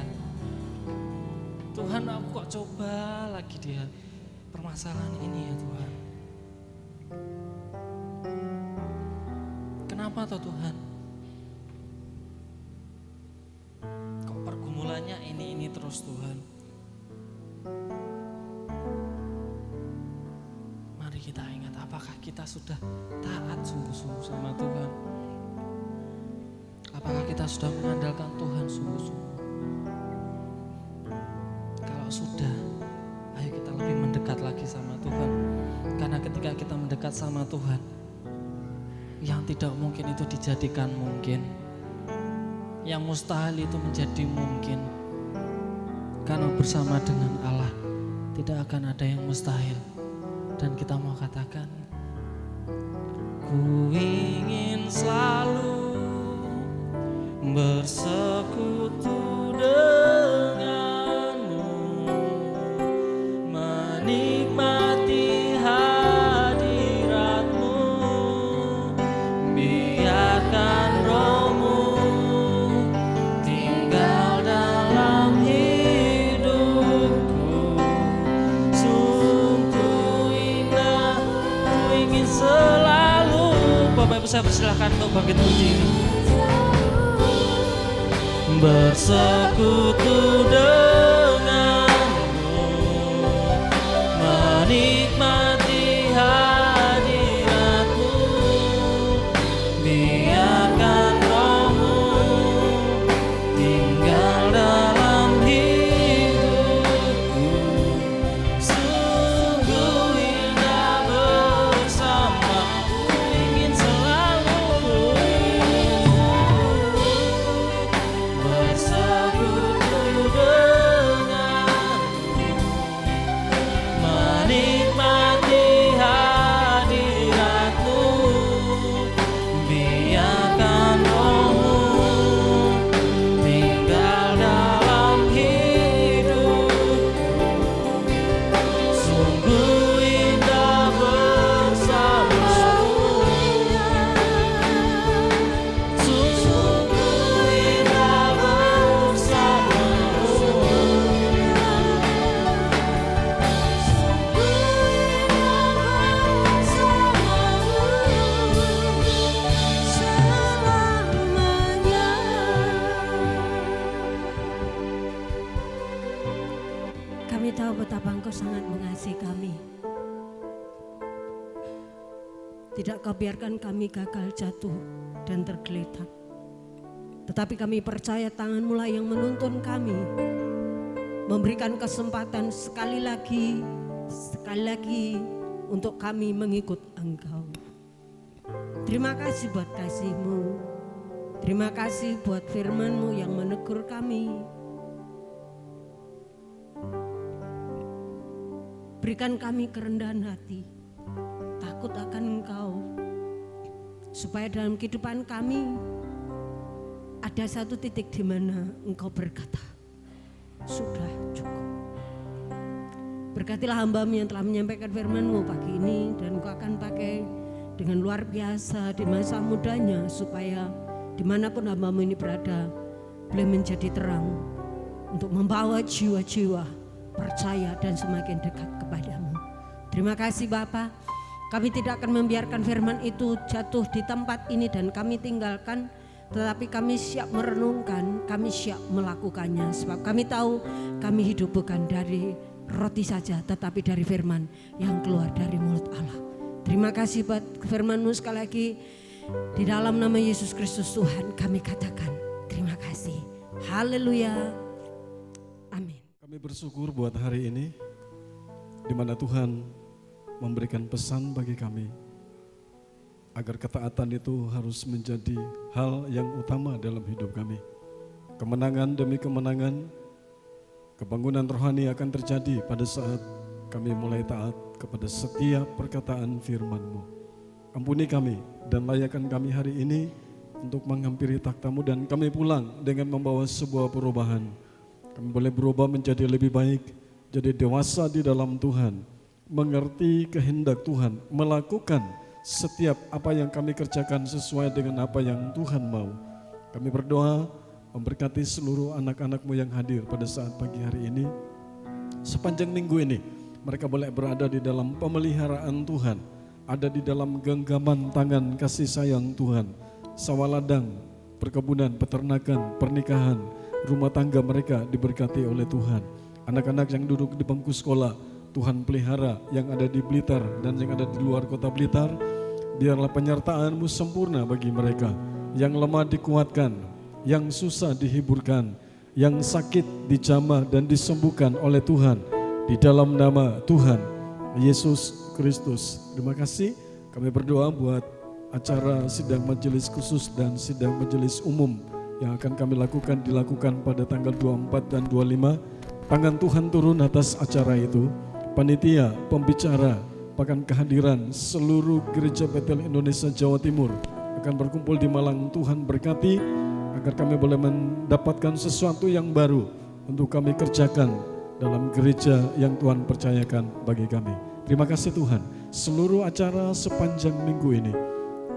Tuhan aku kok coba lagi dia permasalahan ini ya Tuhan. Kenapa toh Tuhan? Kok pergumulannya ini terus Tuhan? Mari kita ingat, apakah kita sudah taat sungguh-sungguh sama Tuhan? Apakah kita sudah mengandalkan Tuhan sungguh-sungguh? Kalau sudah, ayo kita lebih mendekat lagi sama Tuhan. Karena ketika kita mendekat sama Tuhan, yang tidak mungkin itu dijadikan mungkin, yang mustahil itu menjadi mungkin. Karena bersama dengan Allah tidak akan ada yang mustahil. Dan kita mau katakan, ku ingin selalu bersekutu denganmu, menikmati hadiratmu, biarkan rohmu tinggal dalam hidupku. Sungguh indah, ku ingin selalu. Bapak Ibu saya persilahkan untuk bangkit berdiri. Bersekutu denganmu, menikmati hadiratmu, biarkan rohmu tinggal dalam hidupku. Sungguh indah bersamamu, ingin selalu bersekutu denganmu, menikmati hadiratmu, biarkan rohmu tinggal dalam hidupku. Sungguh indah bersamamu, sungguh indah bersamamu, Kami tahu betapa Engkau sangat mengasihi kami. Tidak Kau biarkan kami gagal jatuh dan tergeletak. Tetapi kami percaya tangan-Mu lah yang menuntun kami, memberikan kesempatan sekali lagi untuk kami mengikut Engkau. Terima kasih buat kasih-Mu. Terima kasih buat firman-Mu yang menegur kami. Berikan kami kerendahan hati, takut akan Engkau, supaya dalam kehidupan kami ada satu titik di mana Engkau berkata, sudah cukup. Berkatilah hamba-Mu yang telah menyampaikan firman-Mu pagi ini, dan Engkau akan pakai dengan luar biasa di masa mudanya, supaya dimanapun hamba-Mu ini berada, boleh menjadi terang untuk membawa jiwa-jiwa percaya dan semakin dekat kepadamu. Terima kasih Bapa. Kami tidak akan membiarkan firman itu jatuh di tempat ini dan kami tinggalkan, tetapi kami siap merenungkan, kami siap melakukannya. Sebab kami tahu kami hidup bukan dari roti saja, tetapi dari firman yang keluar dari mulut Allah. Terima kasih buat firman-Mu sekali lagi. Di dalam nama Yesus Kristus Tuhan kami katakan terima kasih. Haleluya. Amin. Kami bersyukur buat hari ini, di mana Tuhan memberikan pesan bagi kami, agar ketaatan itu harus menjadi hal yang utama dalam hidup kami. Kemenangan demi kemenangan, kebangunan rohani akan terjadi pada saat kami mulai taat kepada setiap perkataan firman-Mu. Ampuni kami dan layakkan kami hari ini untuk menghampiri takhta-Mu, dan kami pulang dengan membawa sebuah perubahan. Kami boleh berubah menjadi lebih baik, jadi dewasa di dalam Tuhan, mengerti kehendak Tuhan, melakukan setiap apa yang kami kerjakan sesuai dengan apa yang Tuhan mau. Kami berdoa memberkati seluruh anak-anak-Mu yang hadir pada saat pagi hari ini. Sepanjang minggu ini mereka boleh berada di dalam pemeliharaan Tuhan, ada di dalam genggaman tangan kasih sayang Tuhan. Sawaladang, perkebunan, peternakan, pernikahan, rumah tangga mereka diberkati oleh Tuhan. Anak-anak yang duduk di bangku sekolah, Tuhan pelihara, yang ada di Blitar dan yang ada di luar kota Blitar. Biarlah penyertaan-Mu sempurna bagi mereka. Yang lemah dikuatkan, yang susah dihiburkan, yang sakit dijamah dan disembuhkan oleh Tuhan. Di dalam nama Tuhan Yesus Kristus. Terima kasih. Kami berdoa buat acara sidang majelis khusus dan sidang majelis umum yang akan kami dilakukan pada tanggal 24 dan 25. Tangan Tuhan turun atas acara itu. Panitia, pembicara, bahkan kehadiran seluruh gereja Betel Indonesia Jawa Timur akan berkumpul di Malang. Tuhan berkati agar kami boleh mendapatkan sesuatu yang baru untuk kami kerjakan dalam gereja yang Tuhan percayakan bagi kami. Terima kasih Tuhan. Seluruh acara sepanjang minggu ini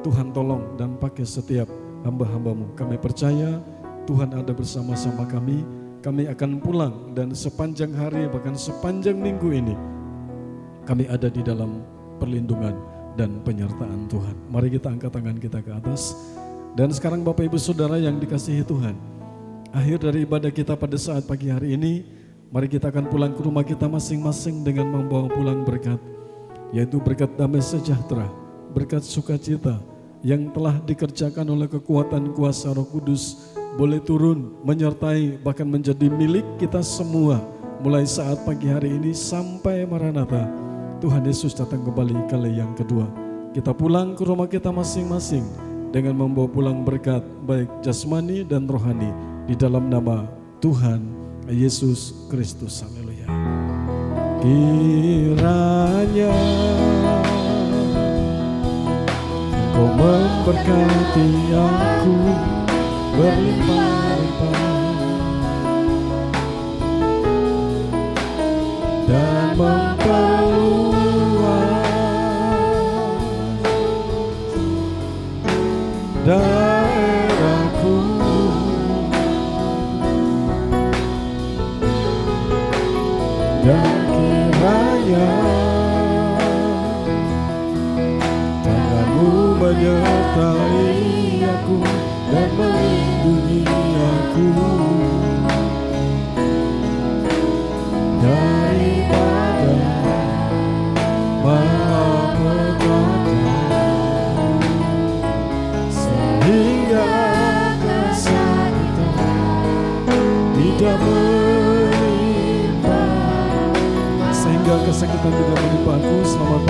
Tuhan tolong dan pakai setiap hamba-hamba-Mu. Kami percaya Tuhan ada bersama-sama kami. Kami akan pulang dan sepanjang hari bahkan sepanjang minggu ini kami ada di dalam perlindungan dan penyertaan Tuhan. Mari kita angkat tangan kita ke atas. Dan sekarang Bapak Ibu Saudara yang dikasihi Tuhan, akhir dari ibadah kita pada saat pagi hari ini, mari kita akan pulang ke rumah kita masing-masing dengan membawa pulang berkat, yaitu berkat damai sejahtera, berkat sukacita yang telah dikerjakan oleh kekuatan kuasa Roh Kudus boleh turun, menyertai, bahkan menjadi milik kita semua mulai saat pagi hari ini sampai Maranatha. Tuhan Yesus datang kembali kali yang kedua. Kita pulang ke rumah kita masing-masing dengan membawa pulang berkat baik jasmani dan rohani di dalam nama Tuhan Yesus Kristus. Haleluya. Kiranya Engkau memberkati aku berlimpah-limpah dan memperluas daerahku, dan kiranya tangan-Mu menyertai aku dan melindungi aku daripada malapetaka, sehingga kesakitan tidak menimpa, sehingga kesakitan tidak menimpa aku. Selamat